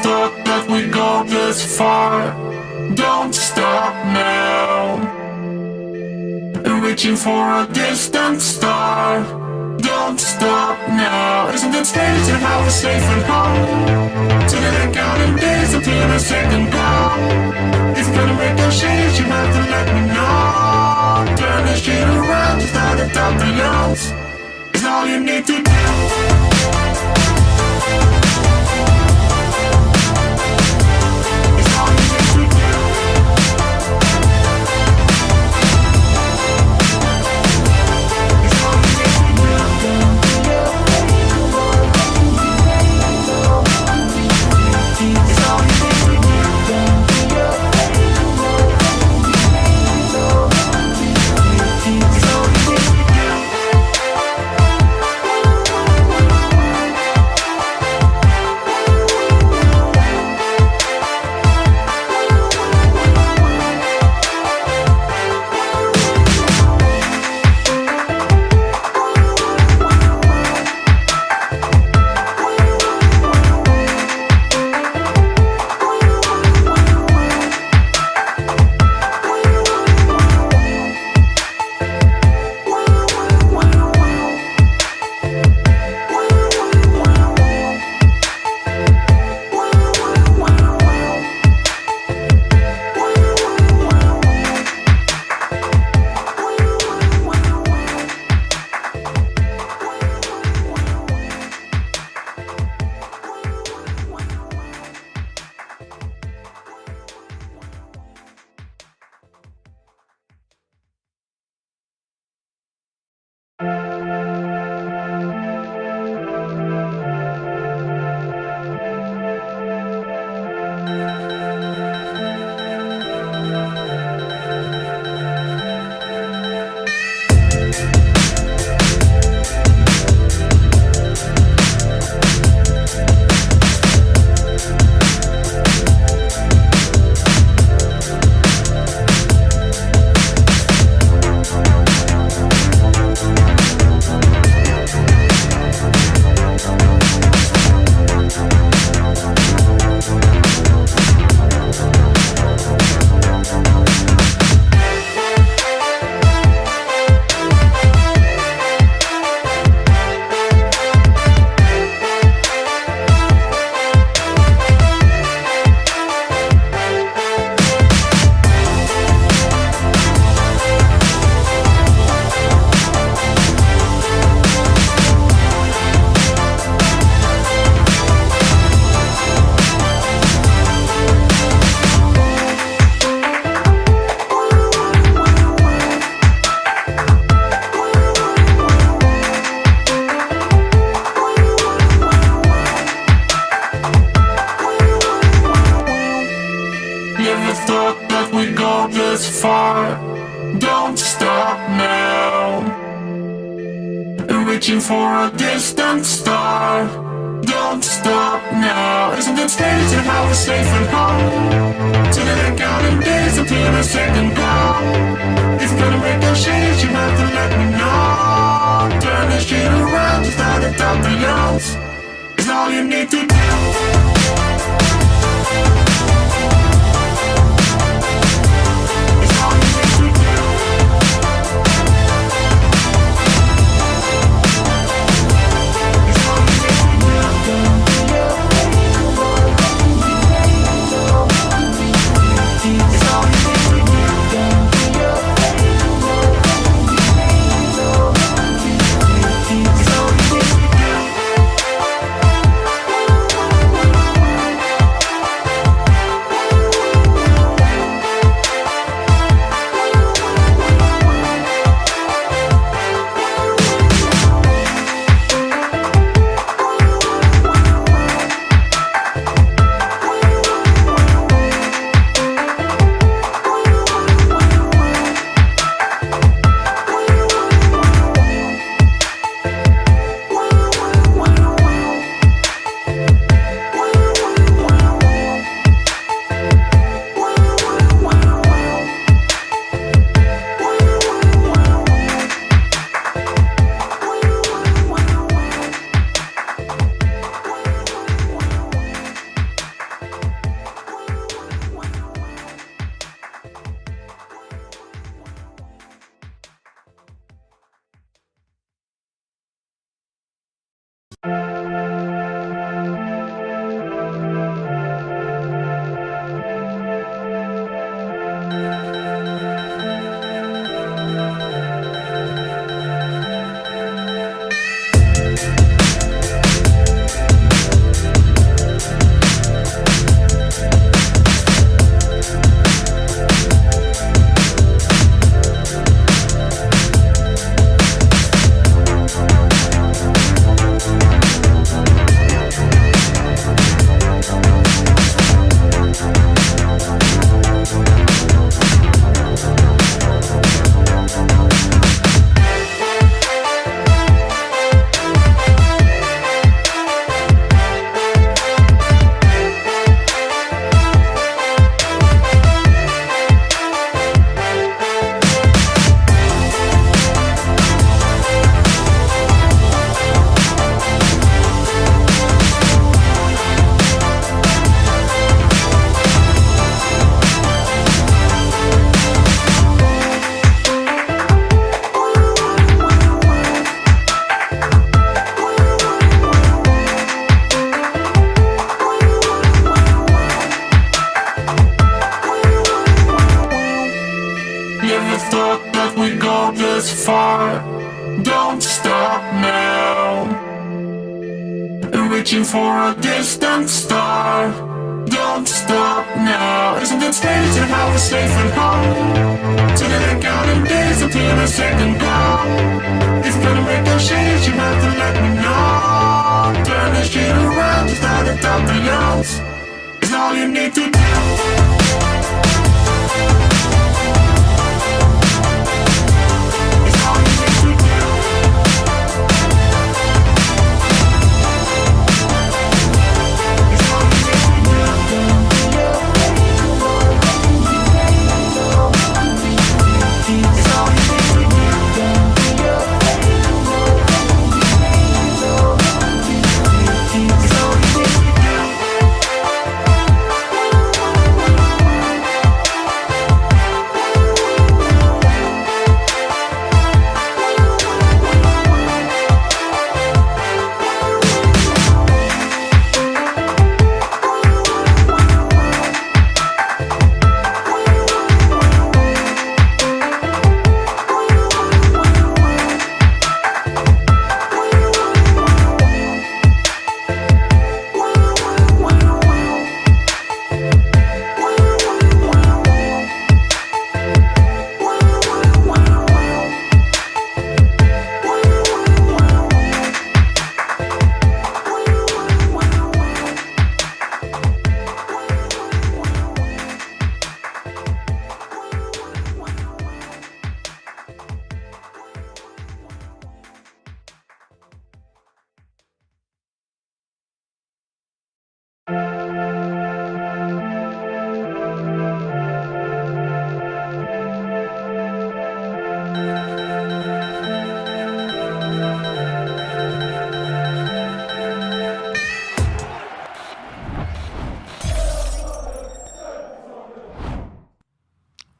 thought that we'd go this far. Don't stop now. Reaching for a distant star. Don't stop now. Isn't it strange how we're safe and home? So that I counting days until the second go. If you're gonna make a change, you have to let me know. Turn the shit around, start to top the lows. It's all you need to do. Don't stop now. Reaching for a distant star. Don't stop now. Isn't it strange how we're safe and home? So that I counting days until the second go. If you're gonna make a change, you have to let me know. Turn the shit around, start to top the lows. It's all you need to do. far. Don't stop now. Reaching for a distant star. Don't stop now. Isn't it strange how we're safe and home? So that I count and disappear a second go. If you're gonna make those changes, you have to let me know. Turn this shit around to start at the youngs. It's all you need to do. It's all you need to do.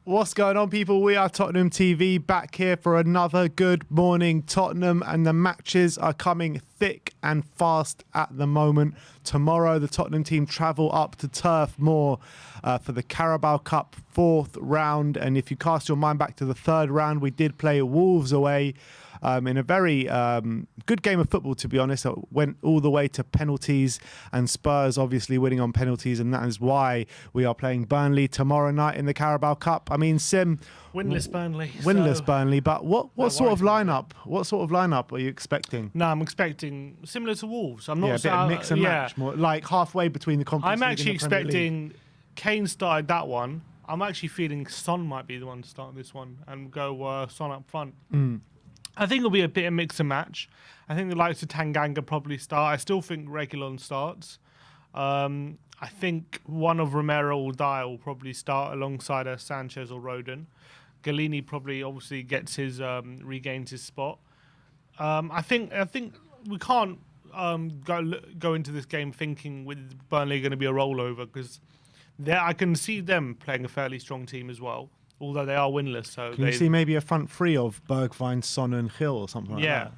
What's going on, people? We are Tottenham TV, back here for another Good Morning Tottenham, and the matches are coming thick and fast at the moment. Tomorrow, the Tottenham team travel up to Turf Moor for the Carabao Cup 4th round, and if you cast your mind back to the 3rd round, we did play Wolves away in a very good game of football, to be honest. It went all the way to penalties, and Spurs obviously winning on penalties, and that is why we are playing Burnley tomorrow night in the Carabao Cup. I mean, Sim, winless Burnley. Burnley. But what sort of lineup? What sort of lineup are you expecting? No, I'm expecting similar to Wolves. I'm not a bit of mix and match, more like halfway between the Conference League actually and the Premier League. expecting Kane started that one. I'm actually feeling Son might be the one to start this one and go Son up front. I think it'll be a bit of mix and match. I think the likes of Tanganga probably start. I still think Reguilon starts. I think one of Romero or Dyer will probably start alongside Sanchez or Rodon. Galini probably obviously gets his regains his spot. I think we can't go into this game thinking with Burnley going to be a rollover, because I can see them playing a fairly strong team as well, although they are winless. So can you see maybe a front three of Bergwijn, Son and Gil or something like that?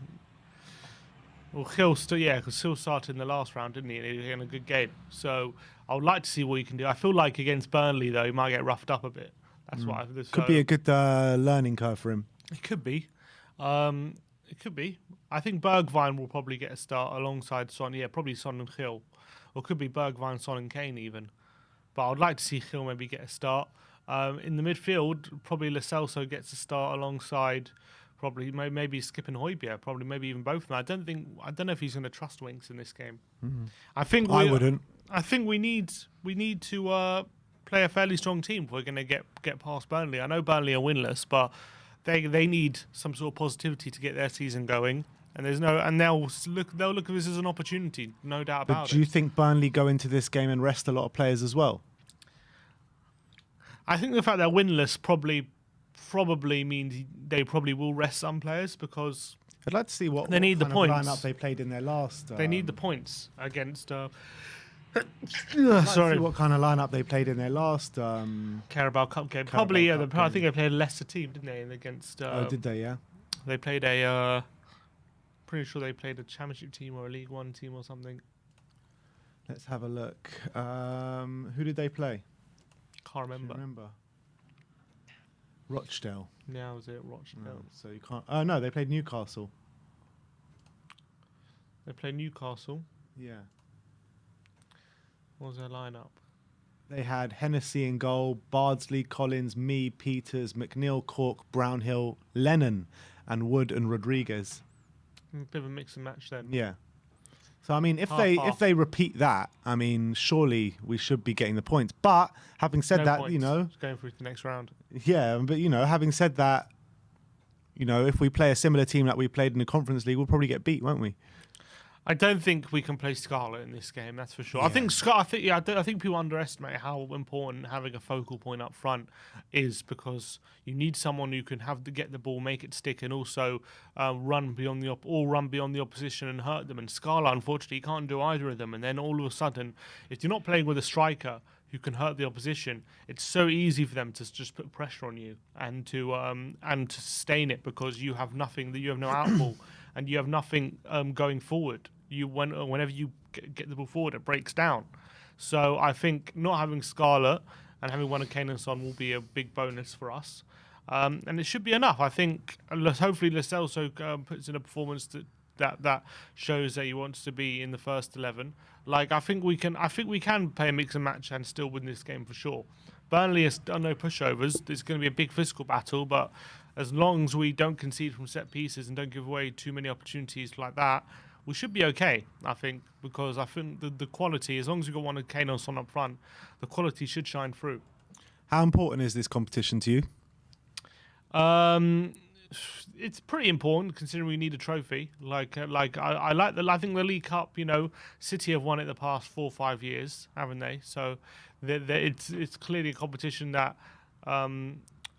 Well, Gil because Gil started in the last round, didn't he? And he had a good game. So I would like to see what he can do. I feel like against Burnley, though, he might get roughed up a bit. That's what could be a good learning curve for him. It could be. It could be. I think Bergwijn will probably get a start alongside Son. Yeah, probably Son and Gil. Or could be Bergwijn, Son and Kane even. But I'd like to see Gil maybe get a start. In the midfield, probably Lo Celso gets a start alongside probably maybe Skip and Højbjerg, probably maybe even both of them. I don't know if he's going to trust Winks in this game. I wouldn't. I think we need to play a fairly strong team if we're going to get past Burnley. I know Burnley are winless, but they need some sort of positivity to get their season going. And they'll look at this as an opportunity, no doubt about it. But do you think Burnley go into this game and rest a lot of players as well? I think the fact they're winless probably means they probably will rest some players, because I'd like to see what they need the points. Lineup they played in their last. They need the points against. Sorry, see what kind of lineup they played in their last Carabao Cup game. Carabao Probably, Cup I think they played a Leicester team, didn't they? Against. Did they? Yeah. They played a. Pretty sure they played a Championship team or a League One team or something. Let's have a look. Who did they play? Can't remember. Rochdale. Yeah, was it Rochdale? No, so you can't. Oh no, they played Newcastle. They play Newcastle. Yeah. What was their lineup? They had Hennessy in goal, Bardsley, Collins, me, Peters, McNeil, Cork, Brownhill, Lennon, and Wood and Rodriguez. A bit of a mix and match then. Yeah. So I mean, if Half. they repeat that, I mean, surely we should be getting the points. But having said No that, points. you know, Just going through to the next round. yeah, but you know, having said that, you know, if we play a similar team like we played in the Conference League, we'll probably get beat, won't we? I don't think we can play Scarlet in this game. That's for sure. Yeah. I think people underestimate how important having a focal point up front is, because you need someone who can have to get the ball, make it stick, and also run beyond the opposition and hurt them. And Scarlet, unfortunately, can't do either of them. And then all of a sudden, if you're not playing with a striker who can hurt the opposition, it's so easy for them to just put pressure on you and to sustain it, because you have nothing, that you have no outball and you have nothing going forward. Whenever you get the ball forward, it breaks down. So I think not having Scarlett and having one of Kane and Son will be a big bonus for us. And it should be enough. I think hopefully Lo Celso puts in a performance that shows that he wants to be in the first 11. Like I think we can play a mix and match and still win this game for sure. Burnley has done no pushovers. There's going to be a big physical battle, but as long as we don't concede from set pieces and don't give away too many opportunities like that, we should be okay, I think, because I think the quality, as long as we've got one of Kane or Son up front, the quality should shine through. How important is this competition to you? It's pretty important considering we need a trophy. I think the League Cup. You know, City have won it the past 4 or 5 years, haven't they? So it's clearly a competition that I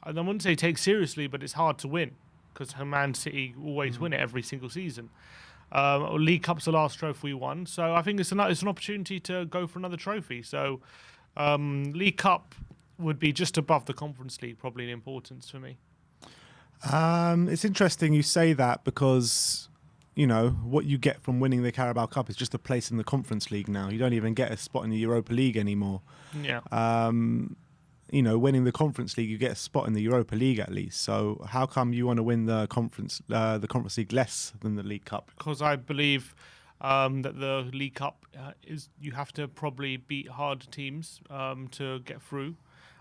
wouldn't say take seriously, but it's hard to win because Man City always win it every single season. League Cup's the last trophy we won, so I think it's an opportunity to go for another trophy. So League Cup would be just above the Conference League, probably in importance for me. It's interesting you say that because, you know, what you get from winning the Carabao Cup is just a place in the Conference League now. You don't even get a spot in the Europa League anymore. Yeah. You know, winning the Conference League, you get a spot in the Europa League at least. So how come you want to win the Conference League less than the League Cup? Because I believe that the League Cup is you have to probably beat hard teams to get through.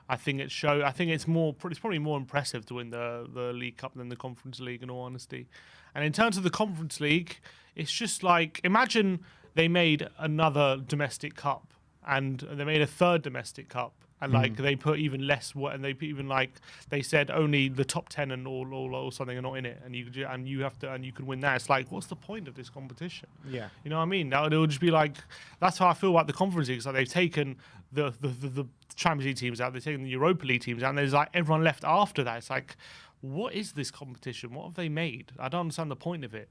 I think it's probably more impressive to win the League Cup than the Conference League, in all honesty. And in terms of the Conference League, it's just like, imagine they made another domestic cup and they made a third domestic cup. And like they put even less, and they put even like they said only the top 10 and or something are not in it, and you can win that. It's like, what's the point of this competition? Yeah, you know what I mean. Now it'll just be like, that's how I feel about the Conference League. It's like they've taken the Champions League teams out, they've taken the Europa League teams out, and there's like everyone left after that. It's like, what is this competition? What have they made? I don't understand the point of it.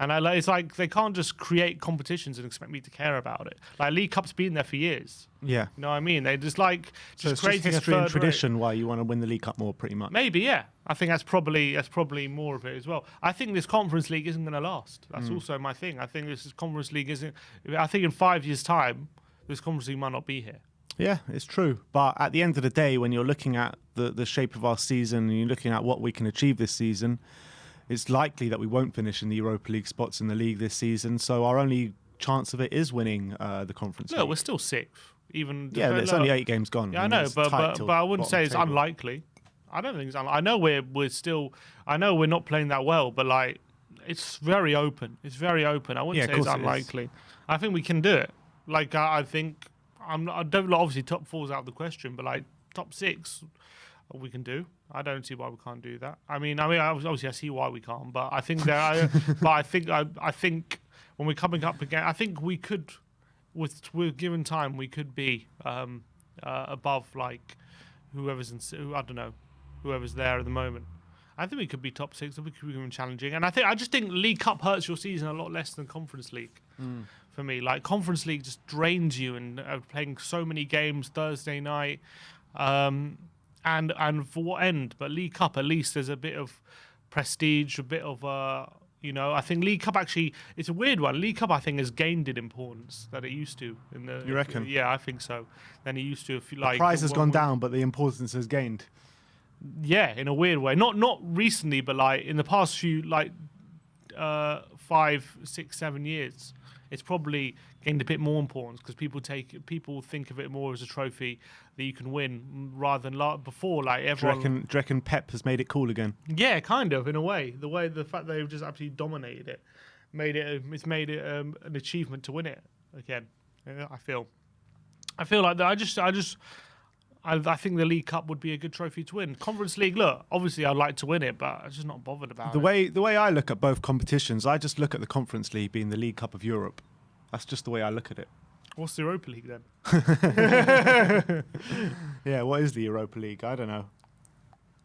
And it's like they can't just create competitions and expect me to care about it. Like League Cup's been there for years. yeah. You know what I mean? They just like So it's creating just history a and third tradition why you want to win the League Cup more, pretty much. Maybe, yeah. I think that's probably more of it as well. I think this Conference League isn't going to last. That's also my thing. I think this Conference League isn't. I think in 5 years' time, this Conference League might not be here. Yeah, it's true. But at the end of the day, when you're looking at the shape of our season and you're looking at what we can achieve this season, it's likely that we won't finish in the Europa League spots in the league this season. So our only chance of it is winning the Conference League. No, we're still sixth. Even yeah, there's only 8 games gone. Yeah, I know, it's but tight till I wouldn't bottom say it's table. unlikely. I don't think it's unlikely. I know we're still. I know we're not playing that well, but like it's very open. It's very open. I wouldn't Yeah, say of it's course it is. unlikely. I think we can do it. Like I think I don't obviously top 4's out of the question, but like top 6 we can do. I don't see why we can't do that. I mean, obviously I see why we can't, but I think that. I think when we're coming up again, I think we could, with given time, we could be above like whoever's there at the moment. I think we could be top 6. I think we could be even challenging, and I just think League Cup hurts your season a lot less than Conference League. For me, like Conference League just drains you, and playing so many games Thursday night. And for what end? But League Cup, at least there's a bit of prestige, a bit of I think League Cup actually, it's a weird one. League Cup, I think, has gained in importance that it used to. You reckon? Yeah, I think so. Than it used to. If you like, Prize has gone down, but the importance has gained. Yeah, in a weird way. Not recently, but like in the past few 5, 6, 7 years, it's probably gained a bit more importance because people think of it more as a trophy that you can win rather than before. Like everyone, Do you reckon Pep has made it cool again? yeah, kind of in a way. The fact they've just absolutely dominated it, it's made it an achievement to win it again. I feel like that. I think the League Cup would be a good trophy to win. Conference League, look, obviously I'd like to win it, but I'm just not bothered about it. The way I look at both competitions, I just look at the Conference League being the League Cup of Europe. That's just the way I look at it. What's the Europa League then? Yeah, what is the Europa League? I don't know.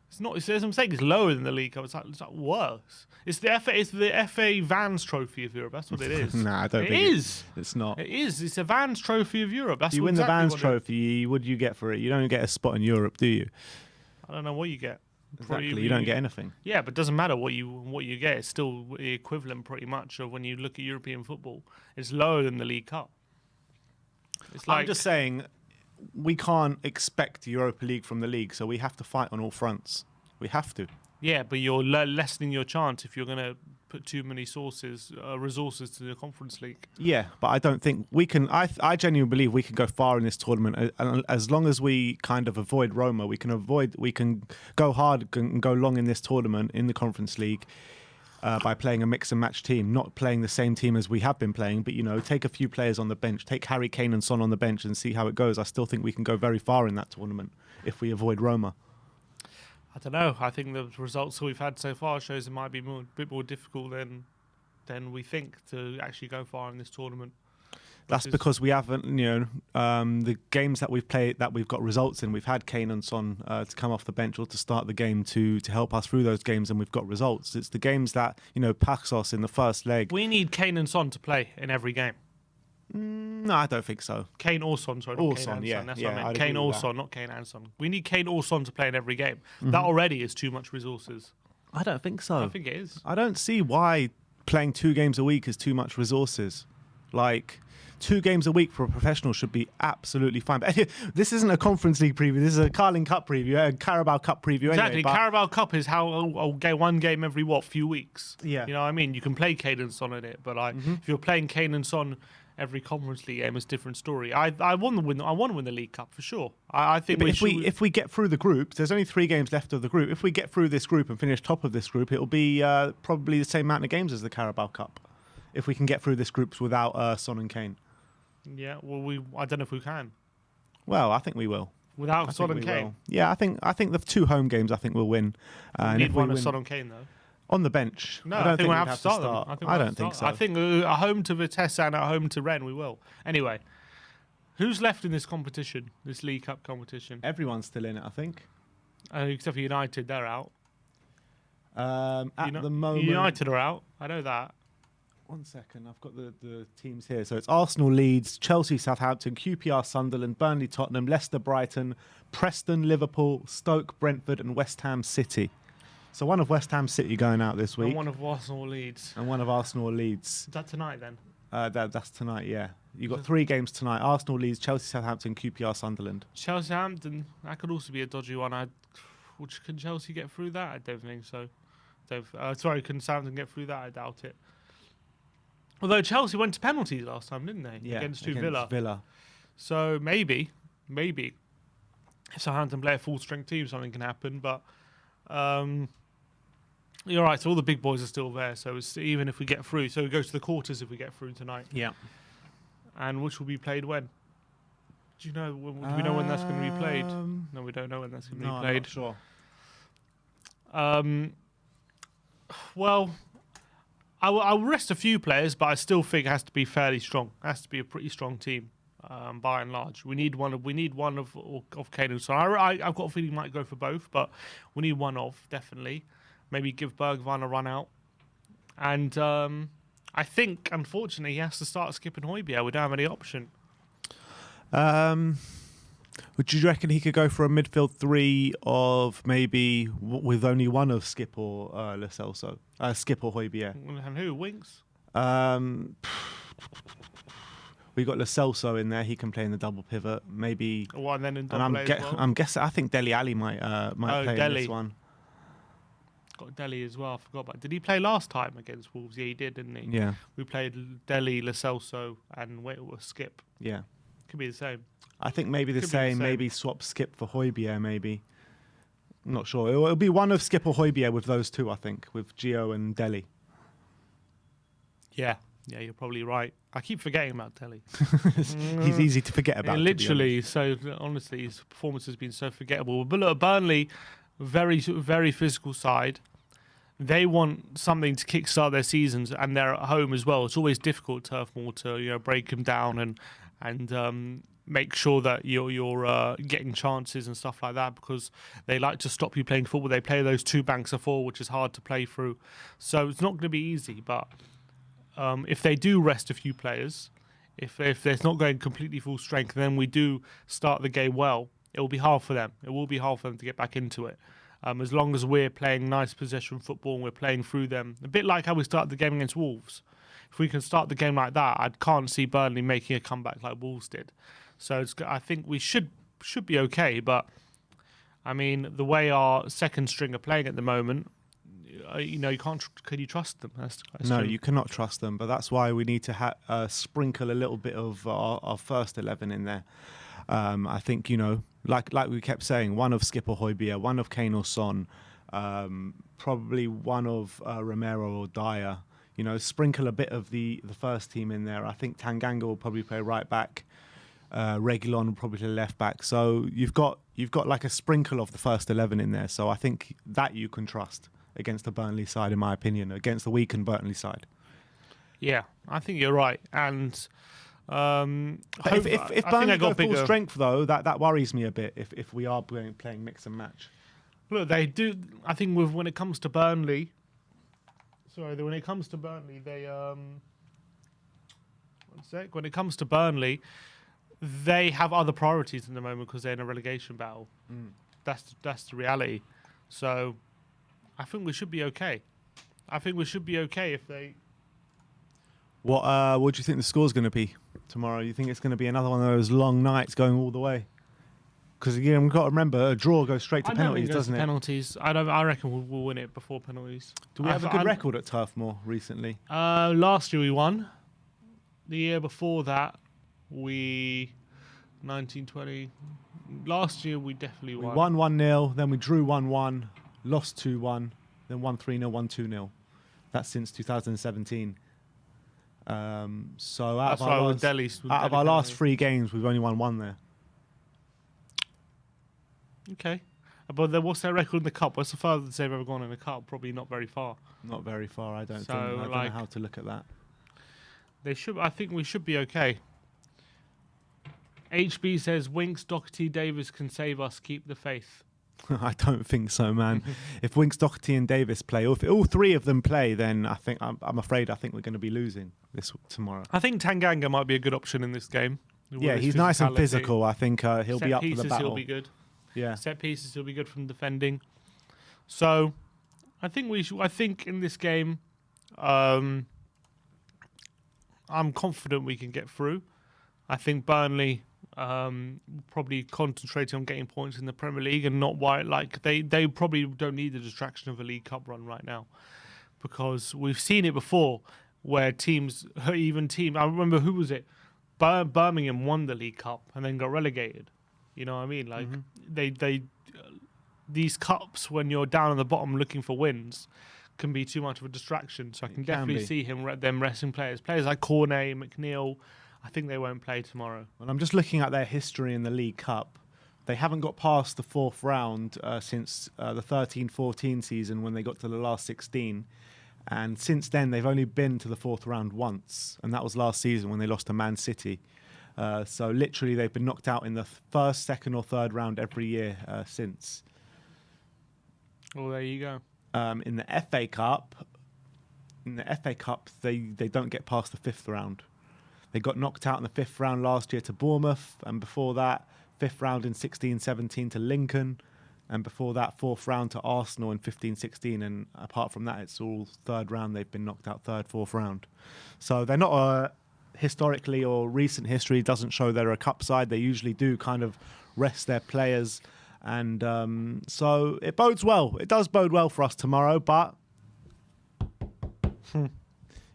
It's not. It's, as I'm saying, it's lower than the League Cup. It's like worse. It's the FA. It's the FA Vans Trophy of Europe. That's what it is. Nah, I don't think it is. It's not. It is. It's a Vans Trophy of Europe. That's You win exactly the Vans what Trophy. What do you get for it? You don't get a spot in Europe, do you? I don't know what you get. Exactly. You don't get anything. Yeah, but it doesn't matter what you get. It's still the equivalent, pretty much, of when you look at European football. It's lower than the League Cup. It's like I'm just saying, we can't expect Europa League from the league, so we have to fight on all fronts. We have to. Yeah, but you're lessening your chance if you're going to put too many resources to the Conference League. Yeah, but I don't think we can. I genuinely believe we can go far in this tournament as long as we kind of avoid Roma. We can go hard and go long in this tournament in the Conference League by playing a mix and match team, not playing the same team as we have been playing. But take a few players on the bench, take Harry Kane and Son on the bench, and see how it goes. I still think we can go very far in that tournament if we avoid Roma. I don't know. I think the results that we've had so far shows it might be a bit more difficult than we think to actually go far in this tournament. That's because we haven't, the games that we've played that we've got results in. We've had Kane and Son to come off the bench or to start the game to help us through those games, and we've got results. It's the games that Paxos in the first leg. We need Kane and Son to play in every game. No, I don't think so. Kane or Son, sorry, not Kane and Son. That's what I meant. Kane or Son, not Kane and Son. We need Kane or Son to play in every game. Mm-hmm. That already is too much resources. I don't think so. I think it is. I don't see why playing 2 games a week is too much resources. Like, 2 games a week for a professional should be absolutely fine. But this isn't a Conference League preview. This is a Carling Cup preview, a Carabao Cup preview. Exactly. Anyway, Carabao Cup is how I'll get 1 game every few weeks. Yeah. You know what I mean? You can play Kane and Son in it, but if you're playing Kane and Son every Conference League game, it's a different story. I want to win. I want to win the League Cup for sure. I think. But if we get through the group, there's only 3 games left of the group. If we get through this group and finish top of this group, it'll be probably the same amount of games as the Carabao Cup. If we can get through this group without Son and Kane. Yeah. Well, I don't know if we can. Well, I think we will. Without Son and Kane. Will. Yeah, I think the 2 home games I think we'll win. We need one of Son and Kane though. On the bench. No, I think we'll have to start them. I don't think so. I think at home to Vitesse and at home to Rennes we will. Anyway, who's left in this competition, this League Cup competition? Everyone's still in it, I think. Except for United, they're out. At the moment... United are out, I know that. 1 second, I've got the teams here. So it's Arsenal, Leeds, Chelsea, Southampton, QPR, Sunderland, Burnley, Tottenham, Leicester, Brighton, Preston, Liverpool, Stoke, Brentford and West Ham City. So one of West Ham City going out this week. And one of Arsenal Leeds. Is that tonight then? That's tonight, yeah. You've got 3 games tonight. Arsenal, Leeds, Chelsea, Southampton, QPR, Sunderland. Southampton, that could also be a dodgy one. Can Chelsea get through that? I don't think so. Can Southampton get through that? I doubt it. Although Chelsea went to penalties last time, didn't they? Yeah, against Villa. So maybe, if Southampton play a full-strength team, something can happen. But you're right. So all the big boys are still there. So even if we get through, so we go to the quarters if we get through tonight. Yeah. And which will be played when? Do you know? Do we know when that's going to be played? No, we don't know when that's going to be played. I'm not sure. Well, I'll rest a few players, but I still think it has to be fairly strong. It has to be a pretty strong team, by and large. We need one of Kane and Son. I've got a feeling he might go for both, but we need one of, definitely. Maybe give Bergwijn a run out. And I think, unfortunately, he has to start skipping Højbjerg. We don't have any option. Would you reckon he could go for a midfield 3 of maybe with only one of Skip or Lo Celso? Skip or Højbjerg? And who? Winks? We got Lo Celso in there. He can play in the double pivot, maybe. One then in And double as well. I'm guessing. I think Dele Alli might play in this one. Got Dele as well. I forgot about. Did he play last time against Wolves? Yeah, he did, didn't he? Yeah. We played Dele, Lo Celso, and Skip. Yeah. Could be the same. I think maybe the Could be the same. same. Maybe swap Skip for Højbjerg. Maybe. I'm not sure. It'll be one of Skip or Højbjerg with those two. I think with Gio and Dele. Yeah, you're probably right. I keep forgetting about Dele. He's easy to forget about. Literally, so honestly, his performance has been so forgettable. But look, Burnley, very, very physical side. They want something to kickstart their seasons, and they're at home as well. It's always difficult, Turf Moor, to break them down and make sure that you're getting chances and stuff like that, because they like to stop you playing football. They play those two banks of four, which is hard to play through. So it's not going to be easy, but if they do rest a few players, if they're not going completely full strength, then we do start the game well. It will be hard for them. It will be hard for them to get back into it. As long as we're playing nice possession football and we're playing through them, a bit like how we started the game against Wolves. If we can start the game like that, I can't see Burnley making a comeback like Wolves did. So I think we should be okay. But I mean, the way our second string are playing at the moment, you can't. Can you trust them? No, you cannot trust them. But that's why we need to sprinkle a little bit of our first 11 in there. I think like we kept saying, one of Skip or Højbjerg, one of Kane or Son, probably one of Romero or Dyer. Sprinkle a bit of the first team in there. I think Tanganga will probably play right back. Reguilon will probably play left back. So you've got like a sprinkle of the first 11 in there. So I think that you can trust against the Burnley side, in my opinion, against the weakened Burnley side. Yeah, I think you're right. And if Burnley go full strength, though, that worries me a bit. If we are playing mix and match. Look, they do. I think when it comes to Burnley. When it comes to Burnley, When it comes to Burnley, they have other priorities in the moment because they're in a relegation battle. That's the reality. So I think we should be okay. If they. What do you think the score's going to be tomorrow? You think it's going to be another one of those long nights going all the way? Because again, we've got to remember, a draw goes straight to penalties, doesn't it? Penalties. I reckon we'll win it before penalties. Do we have a good record at Turf Moor recently? Last year we won. The year before that, 1920. Last year we definitely won. We won 1-0, then we drew 1-1, lost 2-1, then won 3-0, won 2-0. That's since 2017. So out of our last 3 games, we've only won 1 there. Okay. But then what's their record in the cup? What's the furthest they've ever gone in the cup? Probably not very far. Not very far, I don't think. I don't know how to look at that. I think we should be okay. HB says, Winks, Doherty, Davis can save us. Keep the faith. I don't think so, man. If Winks, Doherty and Davis play, or if all 3 of them play, then I'm afraid we're going to be losing tomorrow. I think Tanganga might be a good option in this game. Yeah, he's nice and physical. I think he'll be up for the battle. He'll be good. Yeah. Set pieces, he'll be good from defending. So, I think in this game, I'm confident we can get through. I think Burnley probably concentrating on getting points in the Premier League and not they probably don't need the distraction of a League Cup run right now, because we've seen it before where teams, I remember, who was it? Birmingham won the League Cup and then got relegated. You know what I mean? Like these cups, when you're down at the bottom looking for wins, can be too much of a distraction. So I can definitely see them resting players like Cornet, McNeil. I think they won't play tomorrow. Well, I'm just looking at their history in the League Cup. They haven't got past the 4th round since the 13-14 season, when they got to the last 16. And since then, they've only been to the 4th round once, and that was last season when they lost to Man City. So literally, they've been knocked out in the 1st, 2nd, or 3rd round every year since. Well, there you go. In the FA Cup, they don't get past the 5th round. They got knocked out in the 5th round last year to Bournemouth, and before that, 5th round in 16-17 to Lincoln, and before that, 4th round to Arsenal in 15-16. And apart from that, it's all 3rd round. They've been knocked out 3rd, 4th round. So they're not historically or recent history doesn't show they're a cup side. They usually do kind of rest their players. And so it bodes well. It does bode well for us tomorrow, but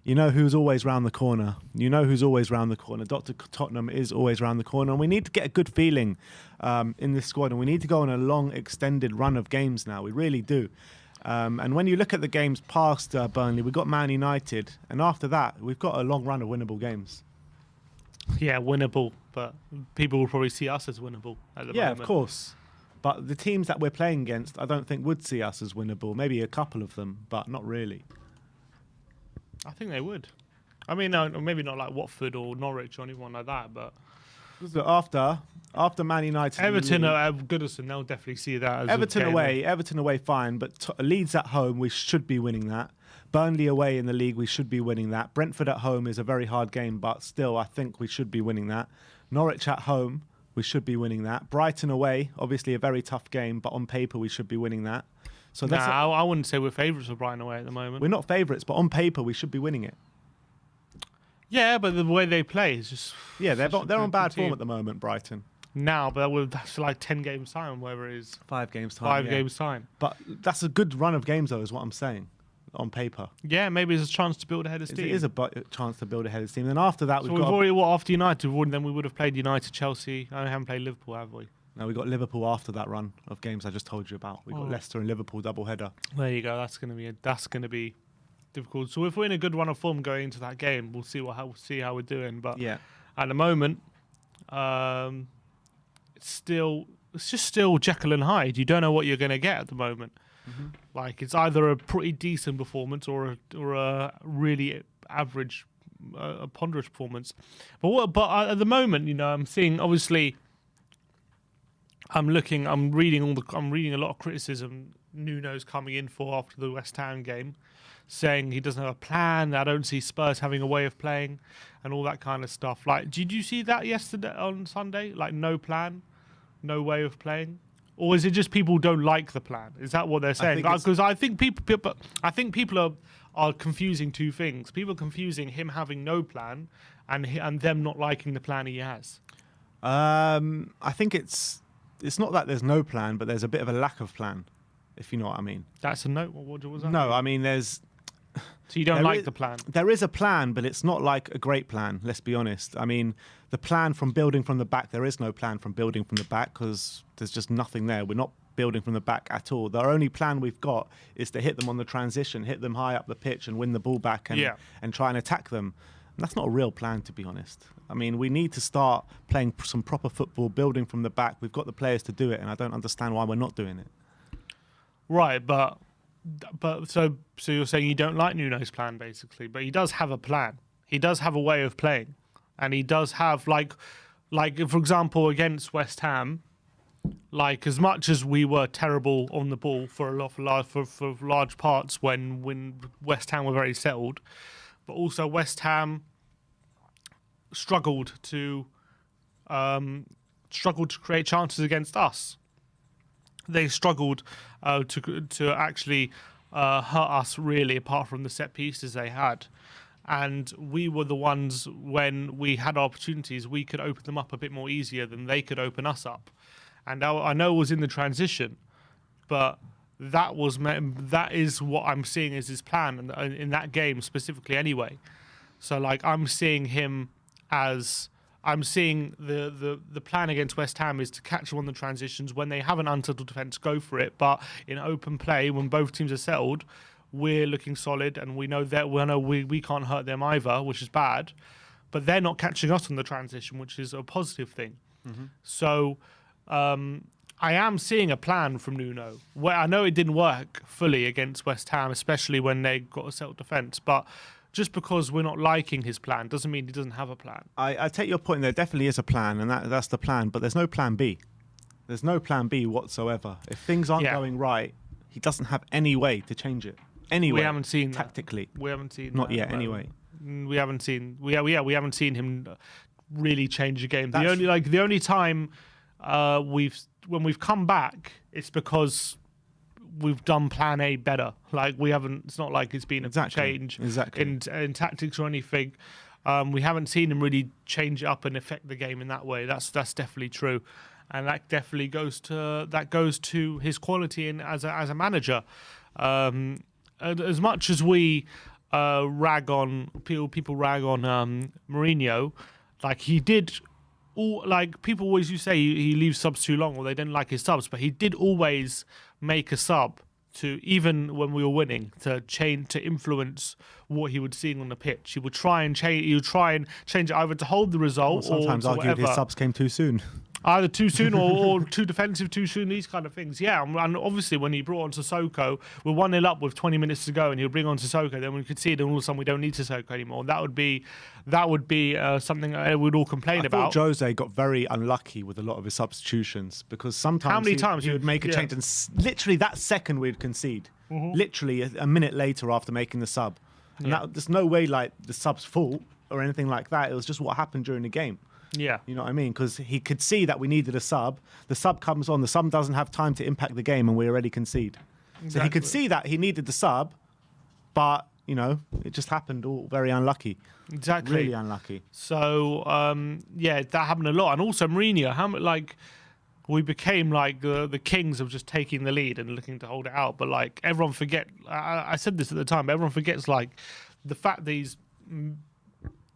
you know who's always round the corner. You know who's always round the corner. Dr. Tottenham is always round the corner. And we need to get a good feeling in this squad. And we need to go on a long, extended run of games now. We really do. And when you look at the games past Burnley, we've got Man United. And after that, we've got a long run of winnable games. Yeah, winnable. But people will probably see us as winnable at the moment. Yeah, of course. But the teams that we're playing against, I don't think would see us as winnable. Maybe a couple of them, but not really. I think they would. I mean, no, maybe not like Watford or Norwich or anyone like that, but after Man United, Everton are Goodison. They'll definitely see that as Everton away, fine. But Leeds at home, we should be winning that. Burnley away in the league, we should be winning that. Brentford at home is a very hard game, but still, I think we should be winning that. Norwich at home, we should be winning that. Brighton away, obviously a very tough game, but on paper we should be winning that. So I wouldn't say we're favourites for Brighton away at the moment. We're not favourites, but on paper we should be winning it. Yeah, but the way they play is just... Yeah, they're on bad form at the moment, Brighton. Now, but that's like 10 games time, whatever it is. 5 games time. 5 games time. But that's a good run of games, though, is what I'm saying, on paper. Yeah, maybe it's a chance to build ahead of steam. It is a chance to build ahead of steam. Then after that, we've already, after United, then we would have played United, Chelsea. I haven't played Liverpool, have we? No, we got Liverpool after that run of games I just told you about. We got Leicester and Liverpool double header. There you go. That's going to be difficult. So if we're in a good run of form going into that game, we'll see how we're doing. But at the moment, it's just still Jekyll and Hyde. You don't know what you're going to get at the moment. Mm-hmm. Like it's either a pretty decent performance or a really average, ponderous performance. But at the moment, you know, I'm seeing obviously. I'm reading a lot of criticism Nuno's coming in for after the West Ham game, saying he doesn't have a plan. I don't see Spurs having a way of playing, and all that kind of stuff. Like, did you see that yesterday on Sunday? Like, no plan, no way of playing, or is it just people don't like the plan? Is that what they're saying? Because I think people are confusing two things. People are confusing him having no plan and them not liking the plan he has. I think it's not that there's no plan, but there's a bit of a lack of plan, if you know what I mean. That's a note. What was that? No, I mean there's. So you don't like the plan? There is a plan, but it's not like a great plan. Let's be honest. I mean, the plan from building from the back. There is no plan from building from the back because there's just nothing there. We're not building from the back at all. The only plan we've got is to hit them on the transition, hit them high up the pitch, and win the ball back and try and attack them. And that's not a real plan, to be honest. I mean, we need to start playing some proper football, building from the back. We've got the players to do it, and I don't understand why we're not doing it. Right, but so you're saying you don't like Nuno's plan, basically, but he does have a plan. He does have a way of playing, and he does have like for example against West Ham, like as much as we were terrible on the ball for large parts when West Ham were very settled, but also West Ham struggled to create chances against us. They struggled to actually hurt us really, apart from the set pieces they had. And we were the ones, when we had opportunities, we could open them up a bit more easier than they could open us up. And I know it was in the transition, but that is what I'm seeing as his plan in that game specifically anyway. So like I'm seeing the plan against West Ham is to catch them on the transitions. When they have an unsettled defence, go for it. But in open play, when both teams are settled, we're looking solid, and we know we can't hurt them either, which is bad. But they're not catching us on the transition, which is a positive thing. Mm-hmm. So I am seeing a plan from Nuno. Well, I know it didn't work fully against West Ham, especially when they got a settled defence, but just because we're not liking his plan doesn't mean he doesn't have a plan. I take your point. There definitely is a plan, and that's the plan. But there's no plan B. There's no plan B whatsoever. If things aren't going right, he doesn't have any way to change it. Anyway, we haven't seen tactically. We haven't seen not yet. Anyway, we haven't seen. We haven't seen him really change the game. The only time when we've come back, it's because we've done plan A better. Like we haven't. It's not like it's been a change in tactics or anything. We haven't seen him really change it up and affect the game in that way. That's definitely true, and that definitely goes to his quality in as a manager. As much as we rag on people rag on Mourinho, like he did. Like people always used to say he leaves subs too long or they didn't like his subs, but he did always make a sub to, even when we were winning, to influence what he would see on the pitch. He would try and change. He would try and change it either to hold the result, Well, sometimes or argued his subs came too soon. Either too soon or too defensive too soon, these kind of things. Yeah, and obviously when he brought on Sissoko, we're 1-0 up with 20 minutes to go and he'll bring on Sissoko, then we could see that all of a sudden we don't need Sissoko anymore. That would be something we'd all complain about. I thought Jose got very unlucky with a lot of his substitutions because sometimes How many times he would make a change and literally that second we'd concede. Literally a minute later after making the sub. And there's no way like the sub's fault or anything like that. It was just what happened during the game. Yeah. You know what I mean? Because he could see that we needed a sub. The sub comes on. The sub doesn't have time to impact the game and we already concede. Exactly. So he could see that he needed the sub, but, you know, it just happened all very unlucky. Exactly. Really unlucky. So, that happened a lot. And also Mourinho, we became like the kings of just taking the lead and looking to hold it out. But, like, everyone I said this at the time, but everyone forgets, like, the fact that he's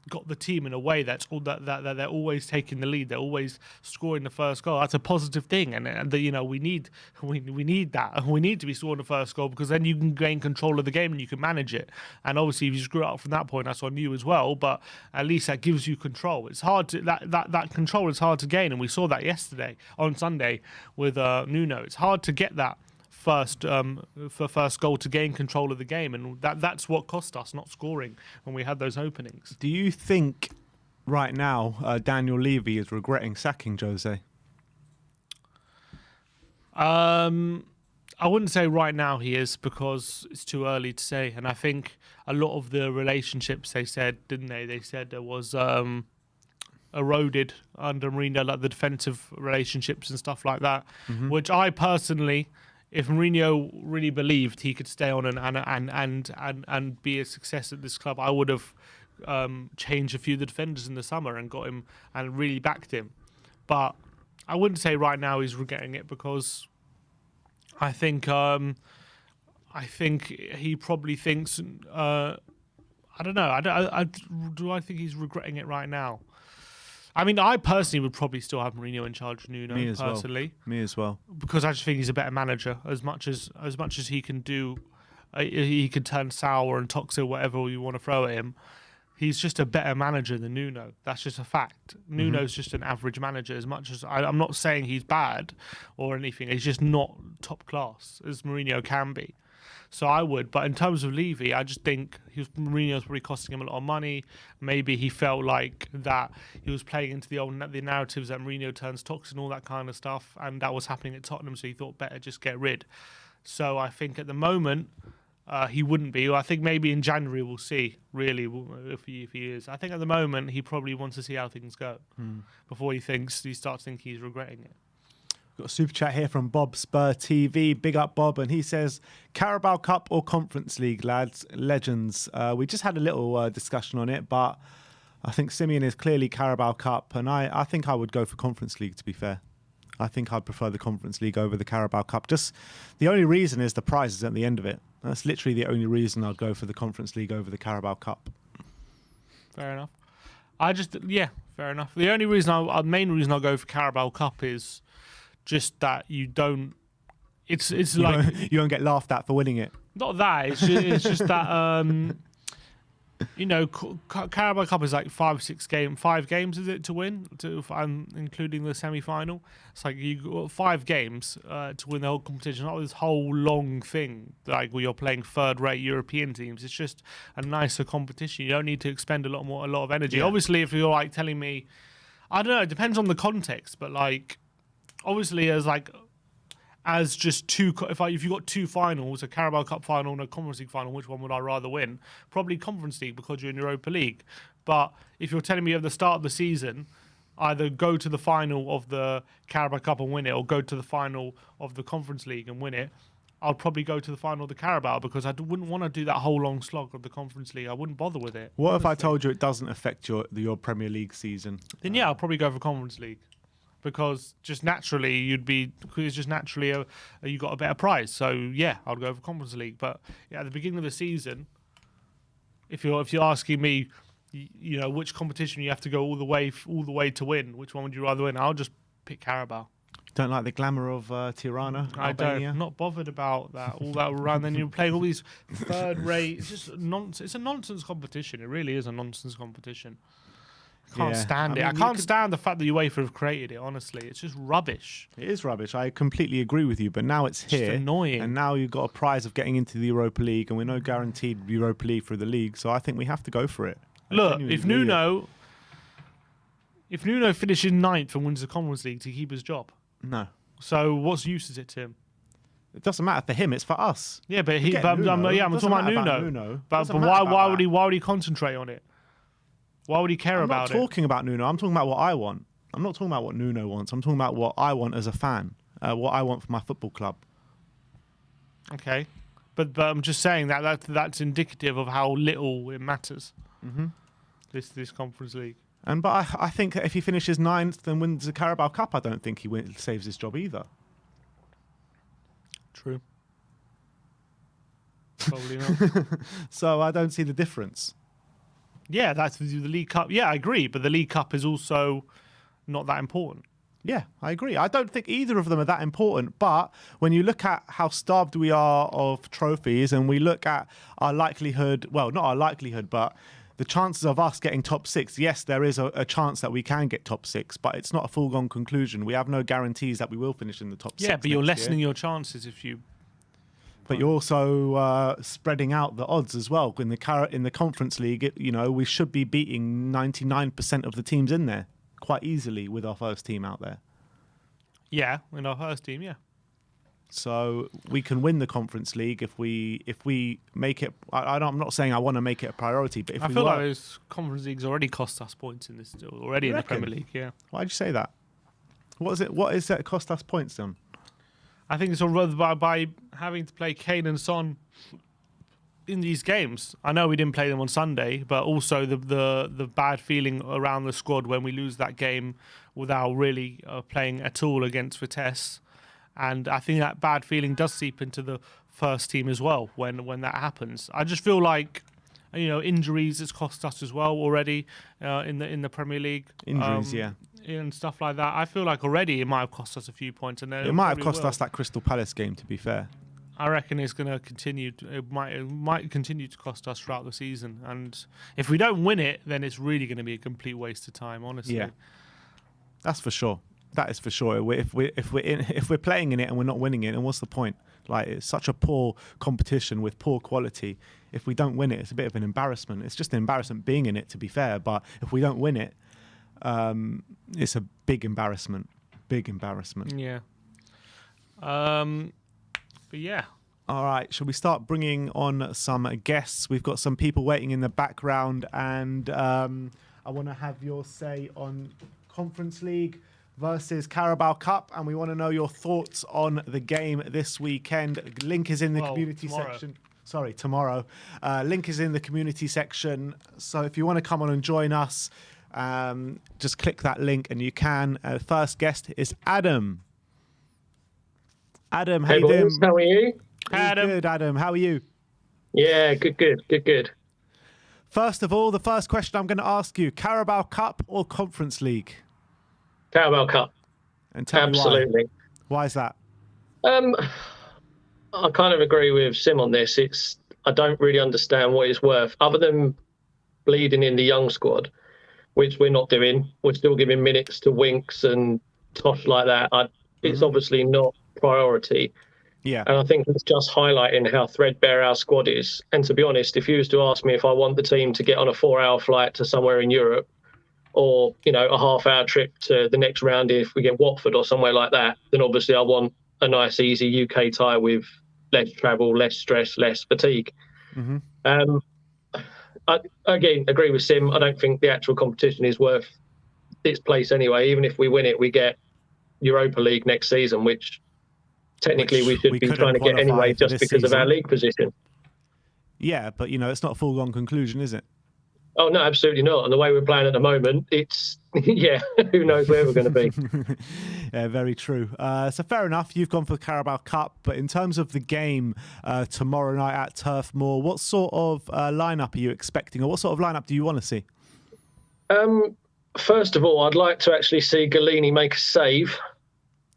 got the team in a way that they're always taking the lead, they're always scoring the first goal. That's a positive thing, and you know we need that. We need to be scoring the first goal because then you can gain control of the game and you can manage it. And obviously, if you screw it up from that point, that's on you as well. But at least that gives you control. It's hard to that control is hard to gain, and we saw that yesterday on Sunday with Nuno. It's hard to get that first goal to gain control of the game, and that's what cost us not scoring when we had those openings. Do you think right now Daniel Levy is regretting sacking Jose? I wouldn't say right now he is because it's too early to say, and I think a lot of the relationships they said, didn't they? They said there was eroded under Mourinho, like the defensive relationships and stuff like that, which I personally, if Mourinho really believed he could stay on and be a success at this club, I would have changed a few of the defenders in the summer and got him and really backed him. But I wouldn't say right now he's regretting it because I think he probably thinks I don't know. Do I think he's regretting it right now? I mean, I personally would probably still have Mourinho in charge of Nuno. Me as well. Because I just think he's a better manager. As much as he can do, he can turn sour and toxic, whatever you want to throw at him. He's just a better manager than Nuno. That's just a fact. Nuno's just an average manager. As much as I'm not saying he's bad or anything, he's just not top class as Mourinho can be. So I would, but in terms of Levy, I just think Mourinho's probably costing him a lot of money. Maybe he felt like that he was playing into the narratives that Mourinho turns toxic and all that kind of stuff, and that was happening at Tottenham. So he thought better just get rid. So I think at the moment he wouldn't be. I think maybe in January we'll see really if he is. I think at the moment he probably wants to see how things go before he starts thinking he's regretting it. Got a super chat here from Bob Spur TV. Big up, Bob. And he says, Carabao Cup or Conference League, lads? Legends. We just had a little discussion on it, but I think Simeon is clearly Carabao Cup. And I think I would go for Conference League, to be fair. I think I'd prefer the Conference League over the Carabao Cup. Just the only reason is the prizes at the end of it. That's literally the only reason I'd go for the Conference League over the Carabao Cup. Fair enough. Fair enough. The only reason main reason I'll go for Carabao Cup is just that you don't. It's like you don't get laughed at for winning it. Not that. It's just that. You know, Carabao Cup is like 5 games is it to win? Including the semi-final. It's like you got 5 games to win the whole competition. Not this whole long thing like where you're playing third-rate European teams. It's just a nicer competition. You don't need to expend a lot of energy. Yeah. Obviously, if you're like telling me, I don't know. It depends on the context, but like. Obviously, as just two, if you got 2 finals, a Carabao Cup final and a Conference League final, which one would I rather win? Probably Conference League because you're in Europa League. But if you're telling me at the start of the season, either go to the final of the Carabao Cup and win it, or go to the final of the Conference League and win it, I'll probably go to the final of the Carabao because I wouldn't want to do that whole long slog of the Conference League. I wouldn't bother with it. What if I honestly. told you it doesn't affect your Premier League season? Then yeah, I'll probably go for Conference League because just naturally you got a better prize. So yeah, I'll go for Conference League. But yeah, at the beginning of the season, if you're asking me, you know, which competition you have to go all the way to win, which one would you rather win? I'll just pick Carabao. Don't like the glamour of Tirana, Albania? I'm not bothered about that. All that run, then you're playing all these third-rate. It's just nonsense. It's a nonsense competition. It really is a nonsense competition. I can't stand it. I can't stand the fact that UEFA have created it. Honestly, it's just rubbish. It is rubbish. I completely agree with you. But now it's here, just annoying. And now you've got a prize of getting into the Europa League, and we're no guaranteed Europa League through the league. So I think we have to go for it. Look, if Nuno finishes 9th and wins the Conference League to keep his job, no. So what's use is it to him? It doesn't matter for him. It's for us. Yeah, but I'm Nuno. talking about Nuno. But why would he concentrate on it? Why would he care about it? I'm not talking about Nuno. I'm talking about what I want. I'm not talking about what Nuno wants. I'm talking about what I want as a fan. What I want for my football club. Okay, but I'm just saying that's indicative of how little it matters. Mm-hmm. This Conference League. But I think if he finishes 9th and wins the Carabao Cup, I don't think he saves his job either. True. Probably not. So I don't see the difference. Yeah, that's the League Cup. Yeah, I agree. But the League Cup is also not that important. Yeah, I agree. I don't think either of them are that important. But when you look at how starved we are of trophies and we look at our likelihood, well, not our likelihood, but the chances of us getting top 6, yes, there is a chance that we can get top 6, but it's not a foregone conclusion. We have no guarantees that we will finish in the top 6. Yeah, but you're lessening your chances if you... But you're also spreading out the odds as well. In the Conference League, we should be beating 99% of the teams in there quite easily with our first team out there. Yeah, in our first team, yeah. So we can win the Conference League if we make it. I'm not saying I want to make it a priority, but if I feel like those Conference Leagues already cost us points in this already in the Premier League. Yeah. Why'd you say that? What is that cost us points then? I think it's all rather by having to play Kane and Son in these games. I know we didn't play them on Sunday, but also the bad feeling around the squad when we lose that game without really playing at all against Vitesse. And I think that bad feeling does seep into the first team as well when that happens. I just feel like, injuries has cost us as well already in the Premier League. Injuries, yeah. And stuff like that. I feel like already it might have cost us a few points. And it might have cost us that Crystal Palace game, to be fair. I reckon it's going to continue. It might continue to cost us throughout the season. And if we don't win it, then it's really going to be a complete waste of time, honestly. Yeah, that's for sure. That is for sure. If we're playing in it and we're not winning it, then what's the point? Like, it's such a poor competition with poor quality. If we don't win it, it's a bit of an embarrassment. It's just an embarrassment being in it, to be fair. But if we don't win it, it's a big embarrassment. Big embarrassment. Yeah. But yeah. All right. Shall we start bringing on some guests? We've got some people waiting in the background, and I want to have your say on Conference League versus Carabao Cup, and we want to know your thoughts on the game this weekend. Link is in the community section. Sorry, tomorrow. Link is in the community section. So if you want to come on and join us, just click that link and you can. First guest is Adam. Adam, how you doing? How are you? Adam. Good, Adam. How are you? Yeah, good. First of all, the first question I'm going to ask you, Carabao Cup or Conference League? Carabao Cup. And tell Absolutely. me why. Why is that? I kind of agree with Sim on this. I don't really understand what it's worth, other than bleeding in the young squad, which we're not doing. We're still giving minutes to Winks and Tosh like that. It's obviously not priority. Yeah. And I think it's just highlighting how threadbare our squad is. And to be honest, if you was to ask me if I want the team to get on a 4-hour flight to somewhere in Europe, or, a half-hour trip to the next round if we get Watford or somewhere like that, then obviously I want a nice, easy UK tie with less travel, less stress, less fatigue. Mm-hmm. I, again, agree with Sim. I don't think the actual competition is worth its place anyway. Even if we win it, we get Europa League next season, which technically we Which should we be couldn't trying to get qualify anyway, for just this because of our season. league position. Yeah, but it's not a foregone conclusion, is it? Oh no, absolutely not. And the way we're playing at the moment, it's yeah, who knows where we're going to be. Yeah, very true. So fair enough, you've gone for the Carabao Cup, but in terms of the game tomorrow night at Turf Moor, what sort of lineup are you expecting, or what sort of lineup do you want to see? First of all, I'd like to actually see Galini make a save.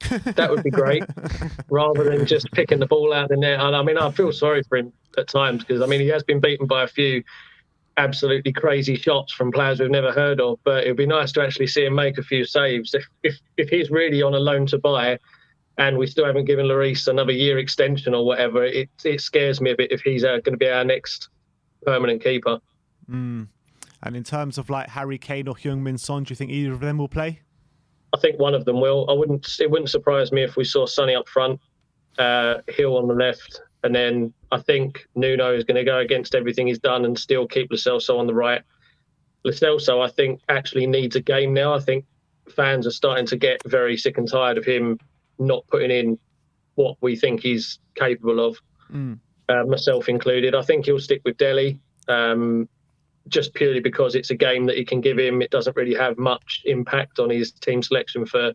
That would be great, rather than just picking the ball out of the net. And I mean, I feel sorry for him at times because I mean he has been beaten by a few absolutely crazy shots from players we've never heard of. But it'd be nice to actually see him make a few saves. If he's really on a loan to buy, and we still haven't given Lloris another year extension or whatever, it scares me a bit if he's going to be our next permanent keeper. And in terms of like Harry Kane or Heung-min Son, do you think either of them will play? I think one of them will. It wouldn't surprise me if we saw Sonny up front, Hill on the left, and then I think Nuno is going to go against everything he's done and still keep Lo Celso on the right. Lo Celso, I think, actually needs a game now. I think fans are starting to get very sick and tired of him not putting in what we think he's capable of, myself included. I think he'll stick with Delhi. Just purely because it's a game that he can give him. It doesn't really have much impact on his team selection for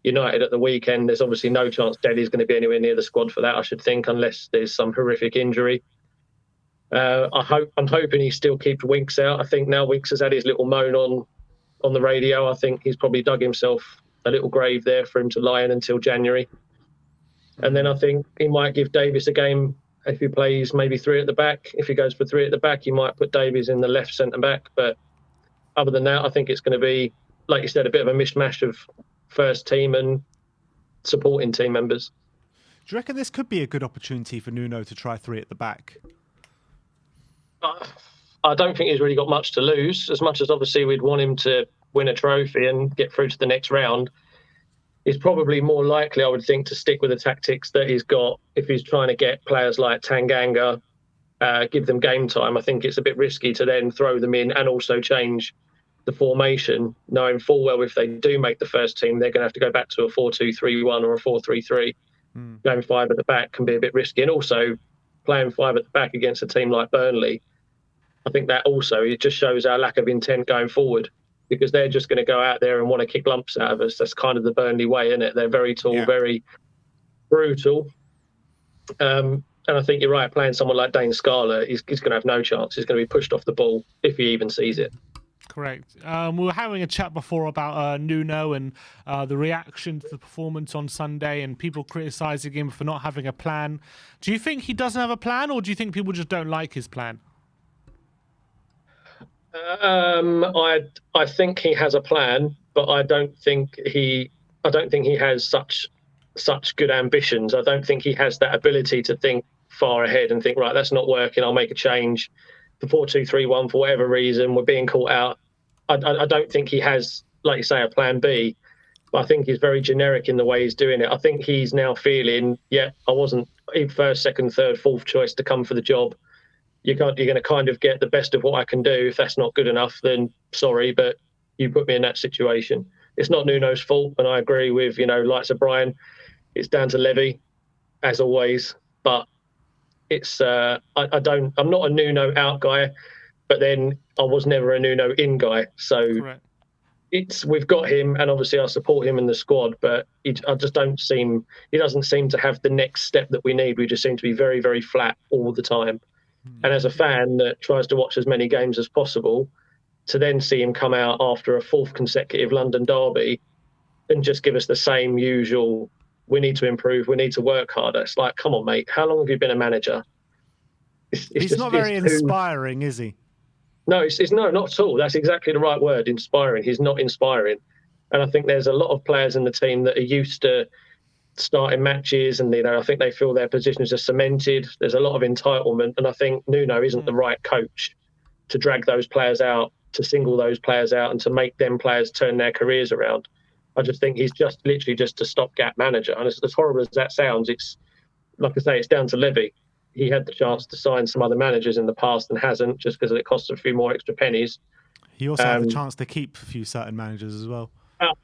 United at the weekend. There's obviously no chance Delhi's going to be anywhere near the squad for that, I should think, unless there's some horrific injury. I'm hoping he still keeps Winks out. I think now Winks has had his little moan on the radio. I think he's probably dug himself a little grave there for him to lie in until January. And then I think he might give Davis a game. If he plays maybe three at the back, if he goes for three at the back, he might put Davies in the left centre back. But other than that, I think it's going to be, like you said, a bit of a mishmash of first team and supporting team members. Do you reckon this could be a good opportunity for Nuno to try three at the back? I don't think he's really got much to lose, as much as obviously we'd want him to win a trophy and get through to the next round. He's probably more likely, I would think, to stick with the tactics that he's got if he's trying to get players like Tanganga, give them game time. I think it's a bit risky to then throw them in and also change the formation, knowing full well if they do make the first team, they're going to have to go back to a 4-2-3-1 or a 4-3-3. Going five at the back can be a bit risky. And also playing five at the back against a team like Burnley, I think that also, it just shows our lack of intent going forward, because they're just going to go out there and want to kick lumps out of us. That's kind of the Burnley way, isn't it? They're very tall, very brutal. And I think you're right, playing someone like Dane Scarlett, he's going to have no chance. He's going to be pushed off the ball if he even sees it. Correct. We were having a chat before about Nuno and the reaction to the performance on Sunday and people criticising him for not having a plan. Do you think he doesn't have a plan, or do you think people just don't like his plan? I think he has a plan, but I don't think he has such good ambitions. I don't think he has that ability to think far ahead and think, right, that's not working, I'll make a change. The 4-2-3-1, for whatever reason, we're being caught out. I don't think he has, like you say, a plan B. But I think he's very generic in the way he's doing it. I think he's now feeling, I wasn't first, second, third, fourth choice to come for the job. You're going to kind of get the best of what I can do. If that's not good enough, then sorry, but you put me in that situation. It's not Nuno's fault, and I agree with, likes of Brian. It's down to Levy, as always. But it's I'm not a Nuno out guy, but then I was never a Nuno in guy. So we've got him, and obviously I support him in the squad, but he doesn't seem to have the next step that we need. We just seem to be very, very flat all the time. And as a fan that tries to watch as many games as possible, to then see him come out after a fourth consecutive London derby and just give us the same usual, we need to improve, we need to work harder. It's like, come on, mate, how long have you been a manager? He's not very inspiring, is he? No, it's not at all. That's exactly the right word, inspiring. He's not inspiring. And I think there's a lot of players in the team that are used to starting matches, and I think they feel their positions are cemented. There's a lot of entitlement, and I think Nuno isn't the right coach to drag those players out, to single those players out, and to make them players turn their careers around. I just think he's just literally just a stopgap manager. And as horrible as that sounds, it's like I say, it's down to Levy. He had the chance to sign some other managers in the past and hasn't, just because it costs a few more extra pennies. He also had the chance to keep a few certain managers as well.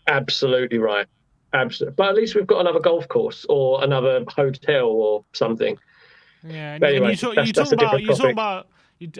Absolutely right. Absolutely. But at least we've got another golf course or another hotel or something. Yeah, and, But anyway, you that's a different topic.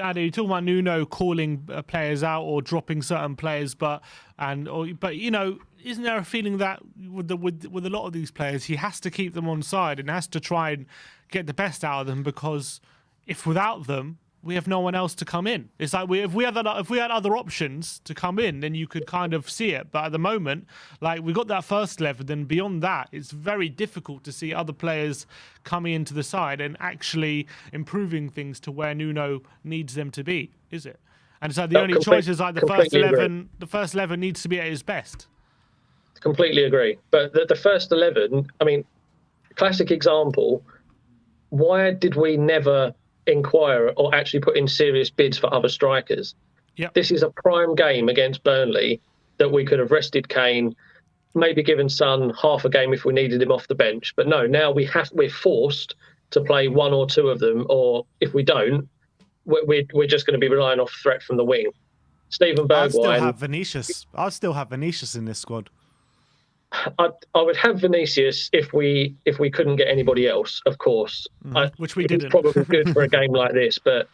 Andy, you talk about Nuno calling players out or dropping certain players, but you know, isn't there a feeling that with a lot of these players, he has to keep them on side and has to try and get the best out of them, because if without them, we have no one else to come in. It's like if we had other options to come in, then you could kind of see it. But at the moment, like, we got that first 11, then beyond that, it's very difficult to see other players coming into the side and actually improving things to where Nuno needs them to be, is it? And so the only choice is like the first 11. The first 11 needs to be at his best. Completely agree. But the first 11, I mean, classic example. Why did we never inquire or actually put in serious bids for other strikers? Yep. This is a prime game against Burnley that we could have rested Kane, maybe given Son half a game if we needed him off the bench. But no, now we're forced to play one or two of them, or if we don't, we're just going to be relying off threat from the wing. Stephen Bergwijn. I'd still have Vinicius in this squad. I would have Vinicius if we couldn't get anybody else, of course. Which we didn't. It's probably good for a game like this, but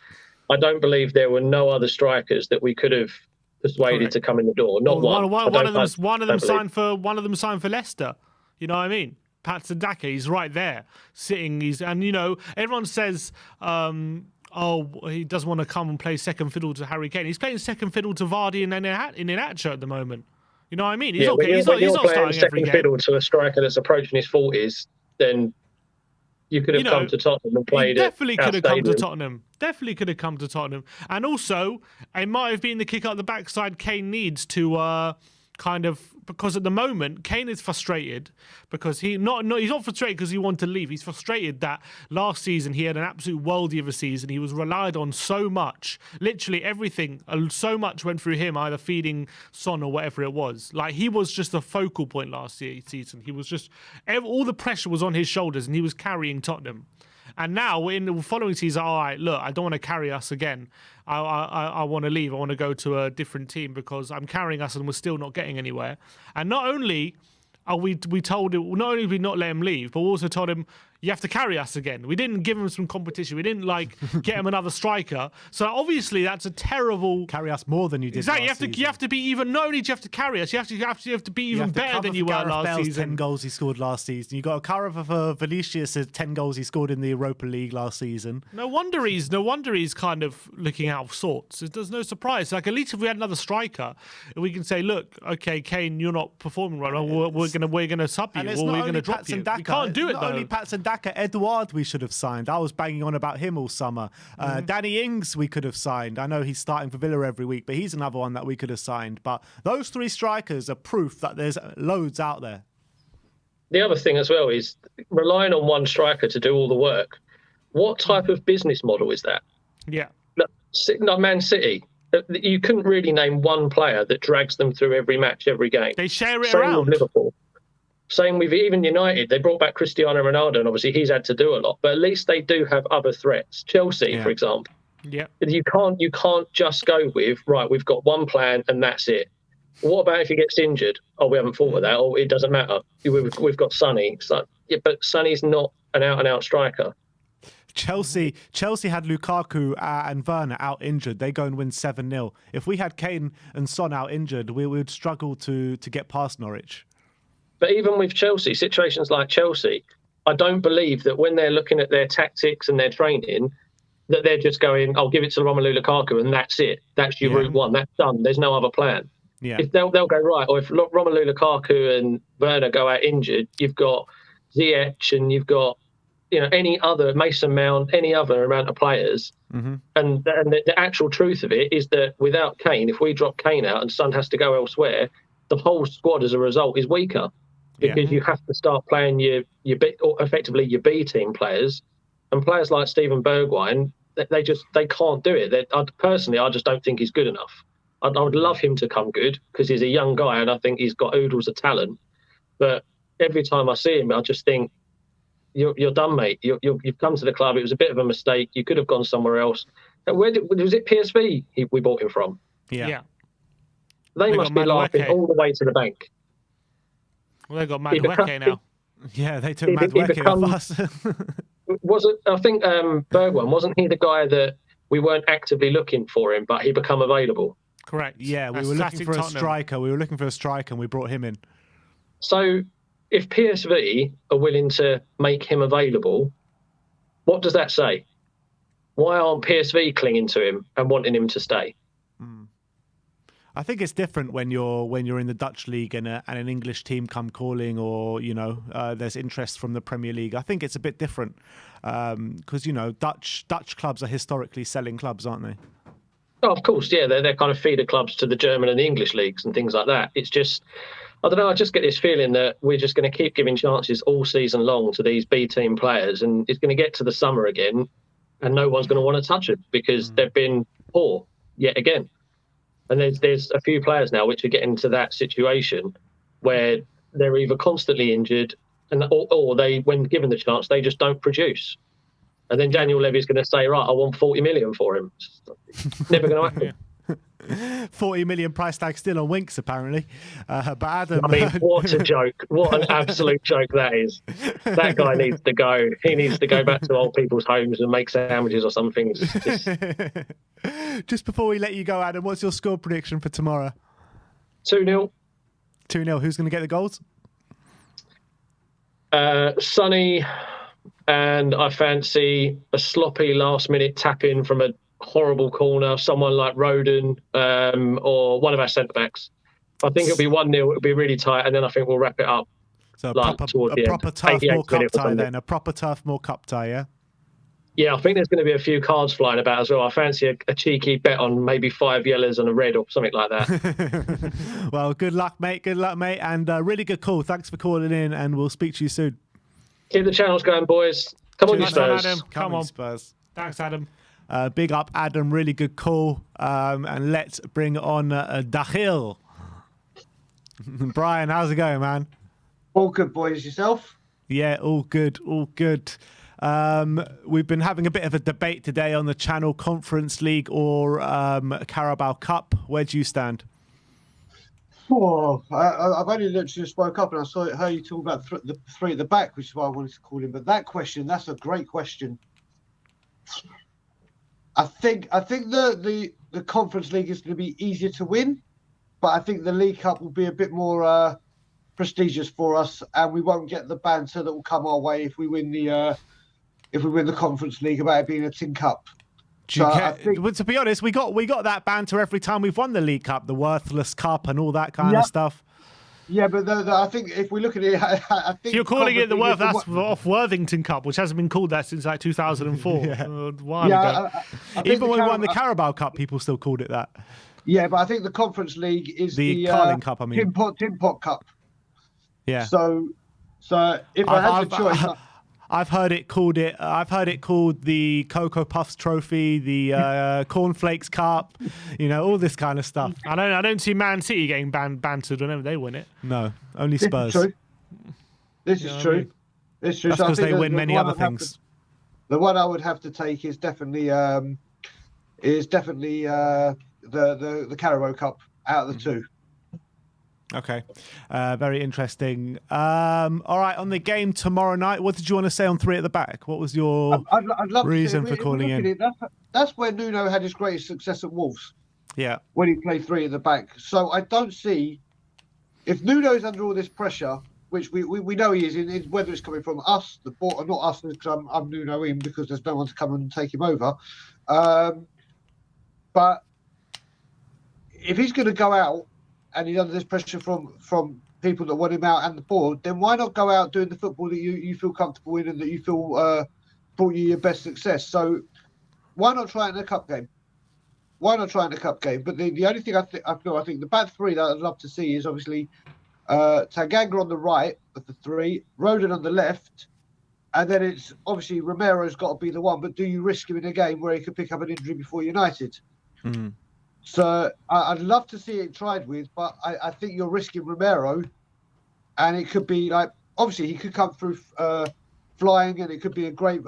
I don't believe there were no other strikers that we could have persuaded to come in the door. Not one. One of them signed for Leicester. You know what I mean? Patson Daka, he's right there, sitting. And you know, everyone says, he doesn't want to come and play second fiddle to Harry Kane. He's playing second fiddle to Vardy and Iheanacho at the moment. You know what I mean? He's not starting every game. Fiddle to a striker that's approaching his 40s, then you could have come to Tottenham and played definitely could have come to Tottenham. Definitely could have come to Tottenham. And also, it might have been the kick out the backside Kane needs to kind of, because at the moment Kane is frustrated because he's not frustrated because he wanted to leave. He's frustrated that last season he had an absolute worldie of a season. He was relied on so much, literally everything, so much went through him, either feeding Son or whatever it was. Like, he was just a focal point last season. He was just, all the pressure was on his shoulders and he was carrying Tottenham. And now in the following season, all right, look, I don't want to carry us again. I want to leave. I want to go to a different team because I'm carrying us and we're still not getting anywhere. And not only are we told him, not only did we not let him leave, but we also told him, you have to carry us again. We didn't give him some competition. We didn't get him another striker. So obviously that's a terrible. Carry us more than you did. Exactly. Last season. You have to be even. Not only do you have to carry us, you have to be even better than you were last season. 10 goals he scored last season. You got a cover for Vinicius, 10 goals he scored in the Europa League last season. No wonder he's kind of looking out of sorts. There's no surprise. Like, at least if we had another striker, we can say, look, okay, Kane, you're not performing right. We're gonna sub you, or we're gonna drop you. We can't do it though. Not only Patson Daka, Edouard we should have signed. I was banging on about him all summer. Danny Ings we could have signed. I know he's starting for Villa every week, but he's another one that we could have signed. But those three strikers are proof that there's loads out there. The other thing as well is relying on one striker to do all the work. What type of business model is that? Yeah. Like Man City, you couldn't really name one player that drags them through every match, every game. They share it Same around. with Liverpool. Same with even United. They brought back Cristiano Ronaldo, and obviously he's had to do a lot. But at least they do have other threats. Chelsea, for example. Yeah. You can't just go with, right, we've got one plan and that's it. What about if he gets injured? Oh, we haven't thought of that. Oh, it doesn't matter. We've got Sonny. So, yeah, but Sonny's not an out-and-out striker. Chelsea had Lukaku and Werner out injured. They go and win 7-0. If we had Kane and Son out injured, we would struggle to get past Norwich. But even with Chelsea, situations like Chelsea, I don't believe that when they're looking at their tactics and their training, that they're just going, I'll give it to Romelu Lukaku and that's it. That's your route one. That's done. There's no other plan. Yeah. If they'll go, right, or if Romelu Lukaku and Werner go out injured, you've got Ziyech and you've got, any other, Mason Mount, any other amount of players. Mm-hmm. And the actual truth of it is that without Kane, if we drop Kane out and Son has to go elsewhere, the whole squad as a result is weaker. Because you have to start playing your B team players, and players like Stephen Bergwijn, they can't do it. I just don't think he's good enough. I would love him to come good because he's a young guy and I think he's got oodles of talent. But every time I see him, I just think you're done, mate. You've come to the club. It was a bit of a mistake. You could have gone somewhere else. Was it PSV we bought him from? Yeah. They must be laughing all the way to the bank. Well, they got He Madueke now. Yeah, they took he Madueke off becomes- us. wasn't I think Bergwijn, wasn't he the guy that we weren't actively looking for him, but he become available? Correct. Yeah, we That's were looking classic for a Tottenham. striker. We were looking for a striker, and we brought him in. So if PSV are willing to make him available, what does that say? Why aren't PSV clinging to him and wanting him to stay? I think it's different when you're in the Dutch league and an English team come calling, or there's interest from the Premier League. I think it's a bit different because Dutch clubs are historically selling clubs, aren't they? Oh, of course, yeah, they're kind of feeder clubs to the German and the English leagues and things like that. It's just, I don't know, I just get this feeling that we're just going to keep giving chances all season long to these B team players, and it's going to get to the summer again, and no one's going to want to touch them because they've been poor yet again. And there's a few players now which are getting to that situation where they're either constantly injured, or they, when given the chance, they just don't produce. And then Daniel Levy's going to say, right, I want 40 million for him. It's never going to happen. 40 million price tag still on Winks, apparently. But Adam, I mean, what a joke. What an absolute joke that is. That guy needs to go. He needs to go back to old people's homes and make sandwiches or something. Just before we let you go, Adam, what's your score prediction for tomorrow? 2-0. 2-0. Who's going to get the goals? Sonny, and I fancy a sloppy last-minute tap-in from a horrible corner, someone like Roden or one of our centre-backs. I think it'll be 1-0. It'll be really tight, and then I think we'll wrap it up. So a like, proper Turf Moor Cup tie then. A proper Turf Moor Cup tie, yeah? Yeah, I think there's going to be a few cards flying about as well. I fancy a cheeky bet on maybe 5 yellows and a red or something like that. Well, good luck, mate. Good luck, mate. And really good call. Thanks for calling in, and we'll speak to you soon. Keep the channels going, boys. Come on, you Spurs. Adam. Come on. Spurs. Thanks, Adam. Big up, Adam. Really good call. And let's bring on Dakhil. Brian, how's it going, man? All good, boys. Yourself? Yeah, all good. All good. We've been having a bit of a debate today on the channel, Conference League or Carabao Cup. Where do you stand? Oh, I've only literally just woke up and I heard you talk about the three at the back, which is why I wanted to call in. But that question, that's a great question. I think the Conference League is going to be easier to win, but I think the League Cup will be a bit more prestigious for us, and we won't get the banter that will come our way if we win the Conference League about it being a tin cup. Well, to be honest, we got that banter every time we've won the League Cup, the worthless cup and all that kind of stuff. Yeah, but I think if we look at it, I think So you're calling it the off Worthington Cup, which hasn't been called that since like 2004. Yeah. A while ago. I think Even when we won the Carabao Cup, people still called it that. Yeah, but I think the Conference League is The Carling Cup, I mean. Tin Pot Cup. Yeah. So if I had the choice, I've heard it called the Cocoa Puffs Trophy, the Cornflakes Cup, all this kind of stuff. I don't see Man City getting bantered whenever they win it. No, only Spurs. This is true. It's true. That's because they win many other things. The one I would have to take is definitely the Carabao Cup out of the two. Okay, very interesting. All right, on the game tomorrow night, what did you want to say on three at the back? What was your I'd love reason to for calling in? That's where Nuno had his greatest success at Wolves. Yeah. When he played three at the back. So I don't see, if Nuno's under all this pressure, which we know he is, whether it's coming from us, the board, or not us, because I'm Nuno in, because there's no one to come and take him over. But if he's going to go out, and he's under this pressure from people that want him out and the board, then why not go out doing the football that you feel comfortable in and that you feel brought you your best success? So why not try it in a cup game? But the only thing I think the back three that I'd love to see is obviously Tanganga on the right of the three, Roden on the left, and then it's obviously Romero's got to be the one. But do you risk him in a game where he could pick up an injury before United? Mm. So I'd love to see it tried with, but I think you're risking Romero, and it could be like, obviously he could come through flying, and it could be a great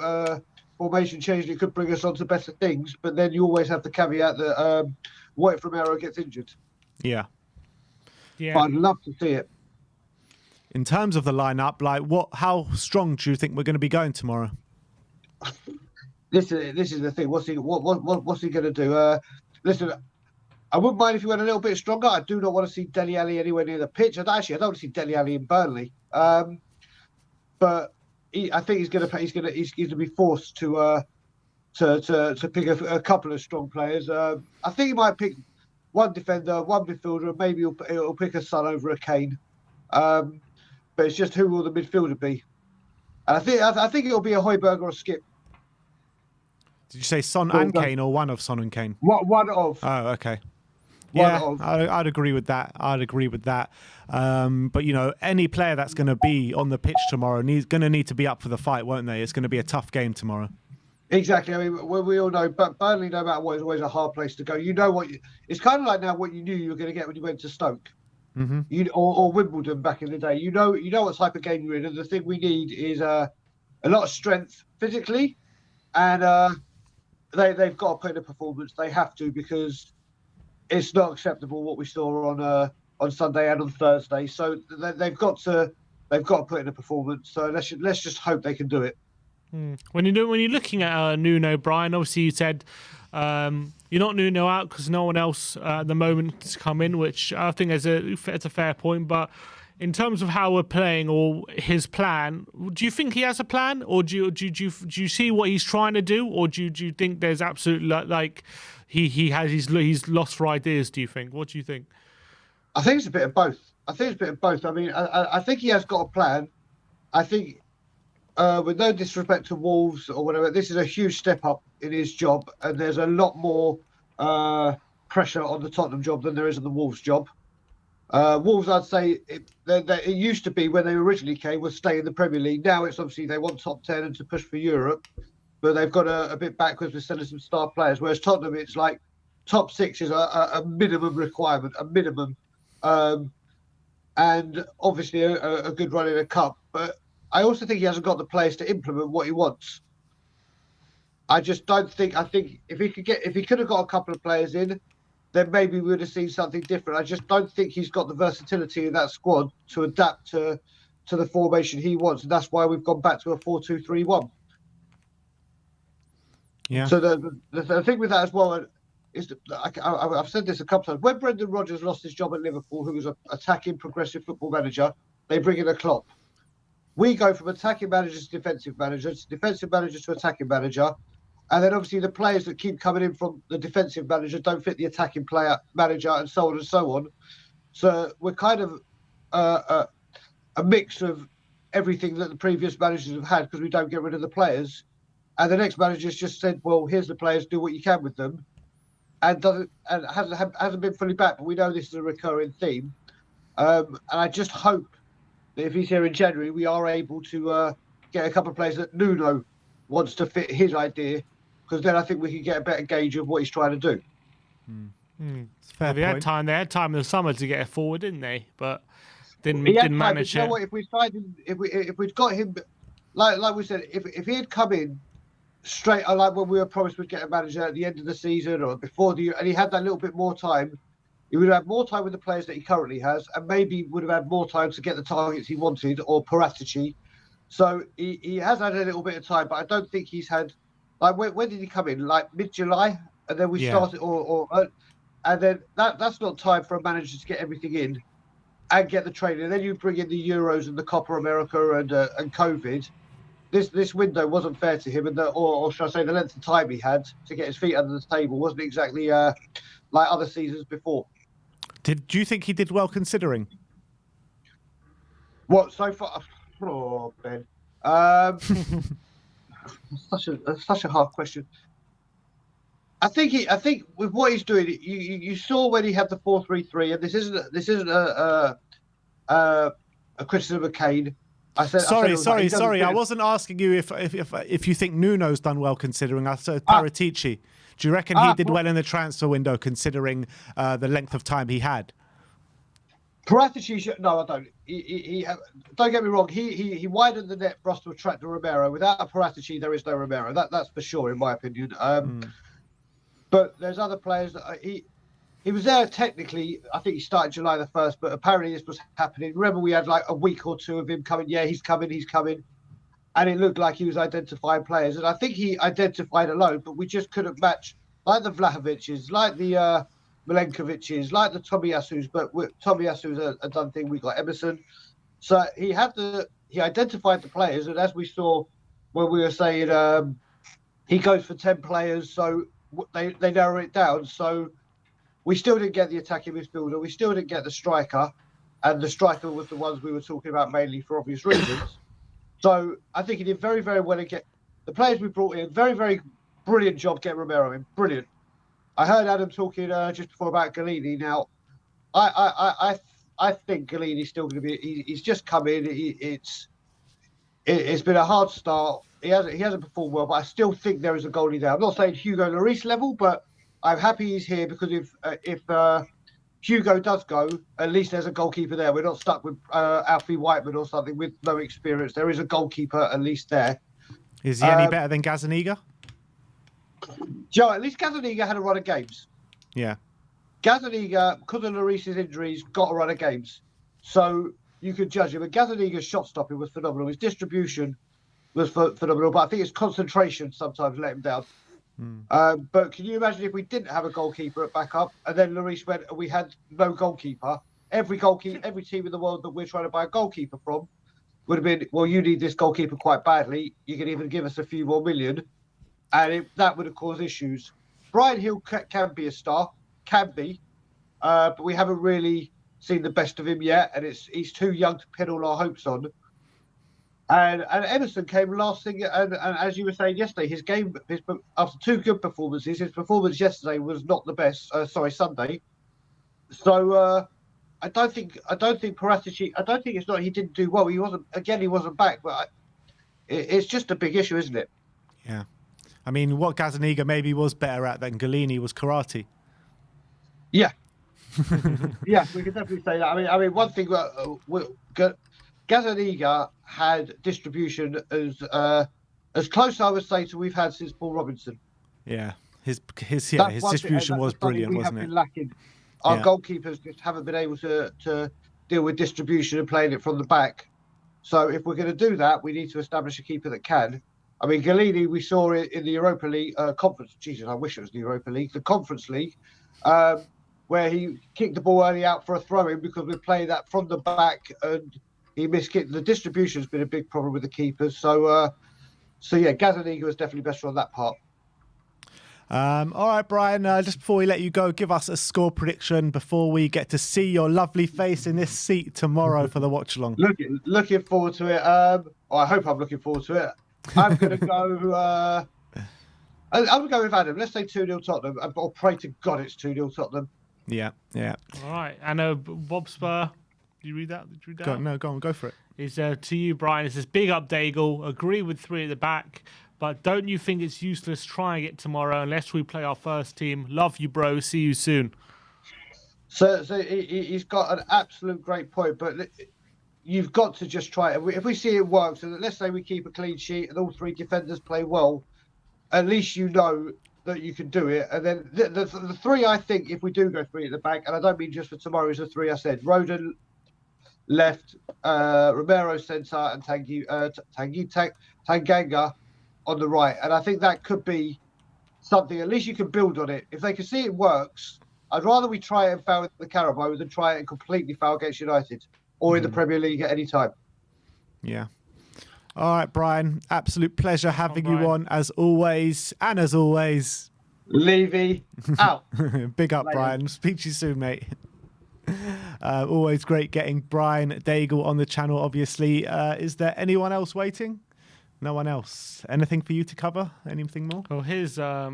formation change, and it could bring us on to better things. But then you always have the caveat that what if Romero gets injured? Yeah. But I'd love to see it. In terms of the lineup, how strong do you think we're going to be going tomorrow? This is the thing. What's he going to do? Listen, I wouldn't mind if he went a little bit stronger. I do not want to see Dele Alli anywhere near the pitch. I don't want to see Dele Alli in Burnley. But I think he's going to be forced to pick a couple of strong players. I think he might pick one defender, one midfielder, and maybe he'll pick a Son over a Kane. But it's just who will the midfielder be? And I think it'll be a Højbjerg or a Skip. Did you say Son and Kane, or one of Son and Kane? One of. Oh, okay. One Yeah, of. I'd agree with that. But, any player that's going to be on the pitch tomorrow going to need to be up for the fight, won't they? It's going to be a tough game tomorrow. Exactly. I mean, we all know, but Burnley, no matter what, is always a hard place to go. You know it's kind of like now what you knew you were going to get when you went to Stoke. Mm-hmm. Or Wimbledon back in the day. You know what type of game you're in, and the thing we need is a lot of strength physically, and they've got to put in a performance. They have to, because it's not acceptable what we saw on Sunday and on Thursday. So they've got to put in a performance. So let's just hope they can do it. When you're looking at Nuno, Brian, obviously you said you're not Nuno out because no one else at the moment has come in, which I think it's a fair point. But in terms of how we're playing or his plan, do you think he has a plan, or do you see what he's trying to do, or do you think there's absolutely he's lost for ideas? Do you think? What do you think? I think it's a bit of both. I mean, I think he has got a plan. I think, with no disrespect to Wolves or whatever, this is a huge step up in his job, and there's a lot more pressure on the Tottenham job than there is on the Wolves job. Wolves, I'd say, it used to be when they originally came, was stay in the Premier League. Now it's obviously they want top 10 and to push for Europe, but they've got a bit backwards with sending some star players. Whereas Tottenham, it's like top 6 is a minimum requirement, and obviously a good run in a cup. But I also think he hasn't got the players to implement what he wants. I just don't think. I think if he could have got a couple of players in, then maybe we would have seen something different. I just don't think he's got the versatility in that squad to adapt to the formation he wants, and that's why we've gone back to a 4-2-3-1. Yeah. So the thing with that as well is I've said this a couple of times. When Brendan Rodgers lost his job at Liverpool, who was an attacking, progressive football manager, they bring in a Klopp. We go from attacking manager to defensive manager to attacking manager. And then obviously the players that keep coming in from the defensive manager don't fit the attacking manager, and so on and so on. So we're kind of a mix of everything that the previous managers have had, because we don't get rid of the players. And the next manager's just said, well, here's the players, do what you can with them. And hasn't been fully back, but we know this is a recurring theme. And I just hope that if he's here in January, we are able to get a couple of players that Nuno wants to fit his idea, because then I think we can get a better gauge of what he's trying to do. Fair They point. had time in the summer to get it forward, didn't they? But He didn't had time, manage but you know it. what? If we signed him, if we'd got him, like we said, if he had come in straight, like when we were promised we'd get a manager at the end of the season or before and he had that little bit more time, he would have had more time with the players that he currently has, and maybe would have had more time to get the targets he wanted, or Paratici. So he has had a little bit of time, but I don't think he's had, like, when did he come in? Like mid-July, and then we started, and then that's not time for a manager to get everything in and get the training. And then you bring in the Euros and the Copa America and COVID. This window wasn't fair to him, and or should I say, the length of time he had to get his feet under the table wasn't exactly like other seasons before. Do you think he did well considering? What so far? Oh, Ben. Such a hard question. I think with what he's doing, you saw when he had the 4-3-3, and this isn't a criticism of Kane. Sorry. I wasn't asking you if you think Nuno's done well considering. I said Paratici. Do you reckon he did well in the transfer window considering the length of time he had? Paratici, no, I don't. He don't get me wrong. He widened the net for us to attract a Romero. Without a Paratici, there is no Romero. That's for sure, in my opinion. But there's other players that he he was there technically. I think he started July the 1st, but apparently this was happening. Remember, we had like a week or two of him coming. Yeah, he's coming. And it looked like he was identifying players. And I think he identified a load, but we just couldn't match like the Vlahovic's, like the Milenkovic's, like the Tomiyasu's. But Tomiyasu's a done thing. We got Emerson. So he identified the players. And as we saw when we were saying he goes for 10 players, so they narrow it down. So we still didn't get the attacking midfielder. We still didn't get the striker. And the striker was the ones we were talking about mainly for obvious reasons. So I think he did very, very well to get the players we brought in. Very, very brilliant job getting Romero in. Brilliant. I heard Adam talking just before about Galini. Now, I think Galini's still going to be. He's just come in. It's been a hard start. He hasn't performed well, but I still think there is a goalie there. I'm not saying Hugo Lloris level, but I'm happy he's here because if Hugo does go, at least there's a goalkeeper there. We're not stuck with Alfie Whiteman or something with no experience. There is a goalkeeper at least there. Is he any better than Gazaniga? Joe, at least Gazaniga had a run of games. Yeah. Gazaniga, because of Lloris's injuries, got a run of games. So you could judge him. And Gazaniga's shot stopping was phenomenal. His distribution was phenomenal. But I think his concentration sometimes let him down. But can you imagine if we didn't have a goalkeeper at backup and then Lloris went and we had no goalkeeper? Every team in the world that we're trying to buy a goalkeeper from would have been, well, you need this goalkeeper quite badly. You can even give us a few more million. And that would have caused issues. Brian Hill can be a star, but we haven't really seen the best of him yet. And he's too young to pin all our hopes on. And Emerson came last thing, and as you were saying yesterday, after two good performances, his performance yesterday was not the best. Sunday. So I don't think Paratici. I don't think it's not he didn't do well. He wasn't back, but it's just a big issue, isn't it? Yeah, I mean, what Gazaniga maybe was better at than Galini was karate. Yeah, yeah, we can definitely say that. I mean, one thing Gazaniga had distribution as close, I would say, to we've had since Paul Robinson. Yeah, his distribution was brilliant, wasn't it? Lacking. Our goalkeepers just haven't been able to deal with distribution and playing it from the back. So if we're going to do that, we need to establish a keeper that can. I mean, Galini, we saw it in the Europa League conference. Jesus, I wish it was the Europa League, the Conference League, where he kicked the ball early out for a throw-in because we're playing that from the back and he missed it. The distribution has been a big problem with the keepers. So yeah, Gazaniga was definitely better on that part. All right, Brian, just before we let you go, give us a score prediction before we get to see your lovely face in this seat tomorrow for the watch-along. Looking forward to it. I hope I'm looking forward to it. I'm going to go... I'm going to go with Adam. Let's say 2-0 Tottenham. I'll pray to God it's 2-0 Tottenham. Yeah. All right. And Bob Spur, did you read that? Go on, go for it. It's to you, Brian. It says, big up, Daigle. Agree with 3 at the back. But don't you think it's useless trying it tomorrow unless we play our first team? Love you, bro. See you soon. So he's got an absolute great point. But you've got to just try it. If we see it works, and let's say we keep a clean sheet and all 3 defenders play well, at least you know that you can do it. And then the 3, I think, if we do go 3 at the back, and I don't mean just for tomorrow, is the 3 I said. Roden left, Romero centre, and Tanganga on the right. And I think that could be something, at least you can build on it. If they can see it works, I'd rather we try it and fail at the Carabao than try it and completely fail against United or in the Premier League at any time. Yeah. All right, Brian. Absolute pleasure having you on as always. And as always, Levy out. Big up, Later. Brian. Speak to you soon, mate. Always great getting Brian Daigle on the channel, obviously. Is there anyone else waiting? No one else. Anything for you to cover? Anything more? Well, here's a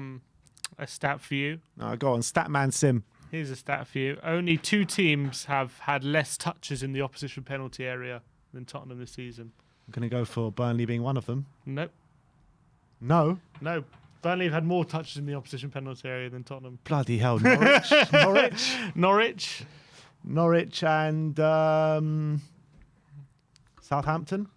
stat for you. Go on, Statman Sim. Here's a stat for you. Only 2 teams have had less touches in the opposition penalty area than Tottenham this season. I'm going to go for Burnley being one of them. Nope. No? No. Burnley have had more touches in the opposition penalty area than Tottenham. Bloody hell. Norwich? Norwich and Southampton?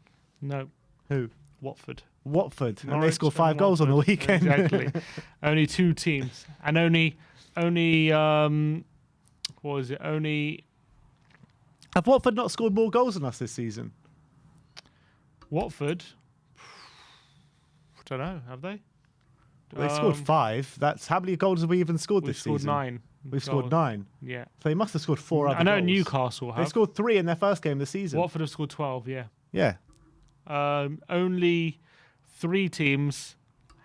No. Who? Watford. And they Norwich scored 5 and goals on the Watford. weekend. Exactly. Only 2 teams. And only what is it? Only Have Watford not scored more goals than us this season? Watford. I don't know. Have they? They scored 5. That's how many goals have we even scored We've this scored season? 9. We've scored 9. Yeah. So they must have scored 4 other I know goals. Newcastle have. They scored 3 in their first game of the season. Watford have scored 12. Yeah. Yeah. Only 3 teams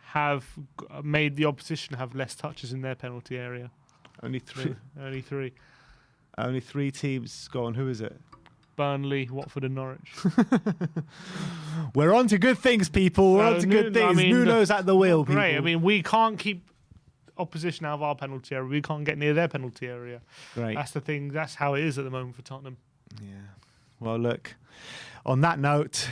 have made the opposition have less touches in their penalty area. Only 3. Only 3. Only 3 teams. Go on. Who is it? Burnley, Watford, and Norwich. We're on to good things, people. We're on to good things. Nuno's at the wheel, people. Great. I mean, we can't keep opposition out of our penalty area. We can't get near their penalty area. Great. That's the thing. That's how it is at the moment for Tottenham. Yeah. Well, look, on that note,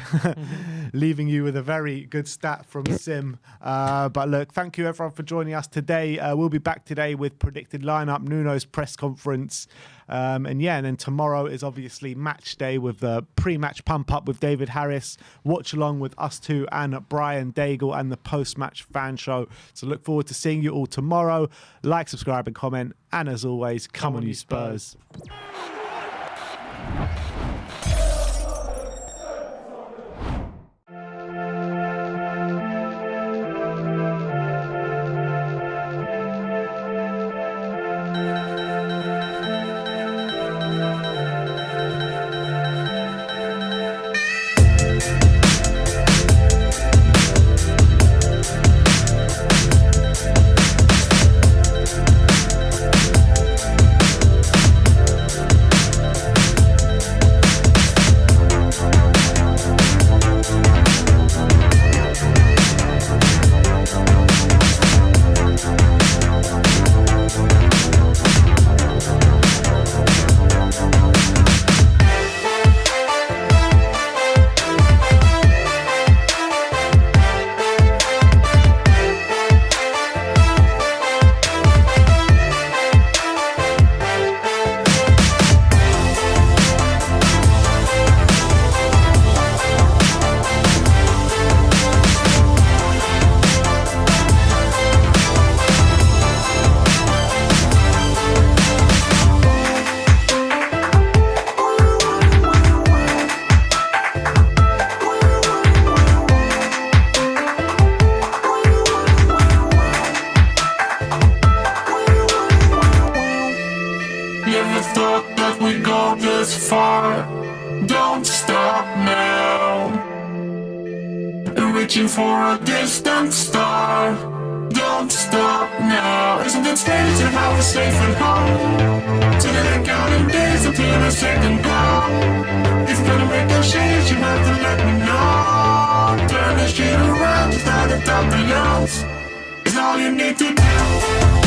leaving you with a very good stat from Sim. But look, thank you everyone for joining us today. We'll be back today with predicted lineup, Nuno's press conference. And then tomorrow is obviously match day with the pre-match pump up with David Harris, watch along with us two and Brian Daigle and the post-match fan show. So look forward to seeing you all tomorrow. Like, subscribe and comment. And as always, come on you Spurs. Never thought that we'd go this far. Don't stop now. Reaching for a distant star. Don't stop now. Isn't it strange how we're safe and home? So that counting days until a second glow. If you're gonna break those shades, you have to let me know. Turn the shit around, start it up beyond. It's all you need to do.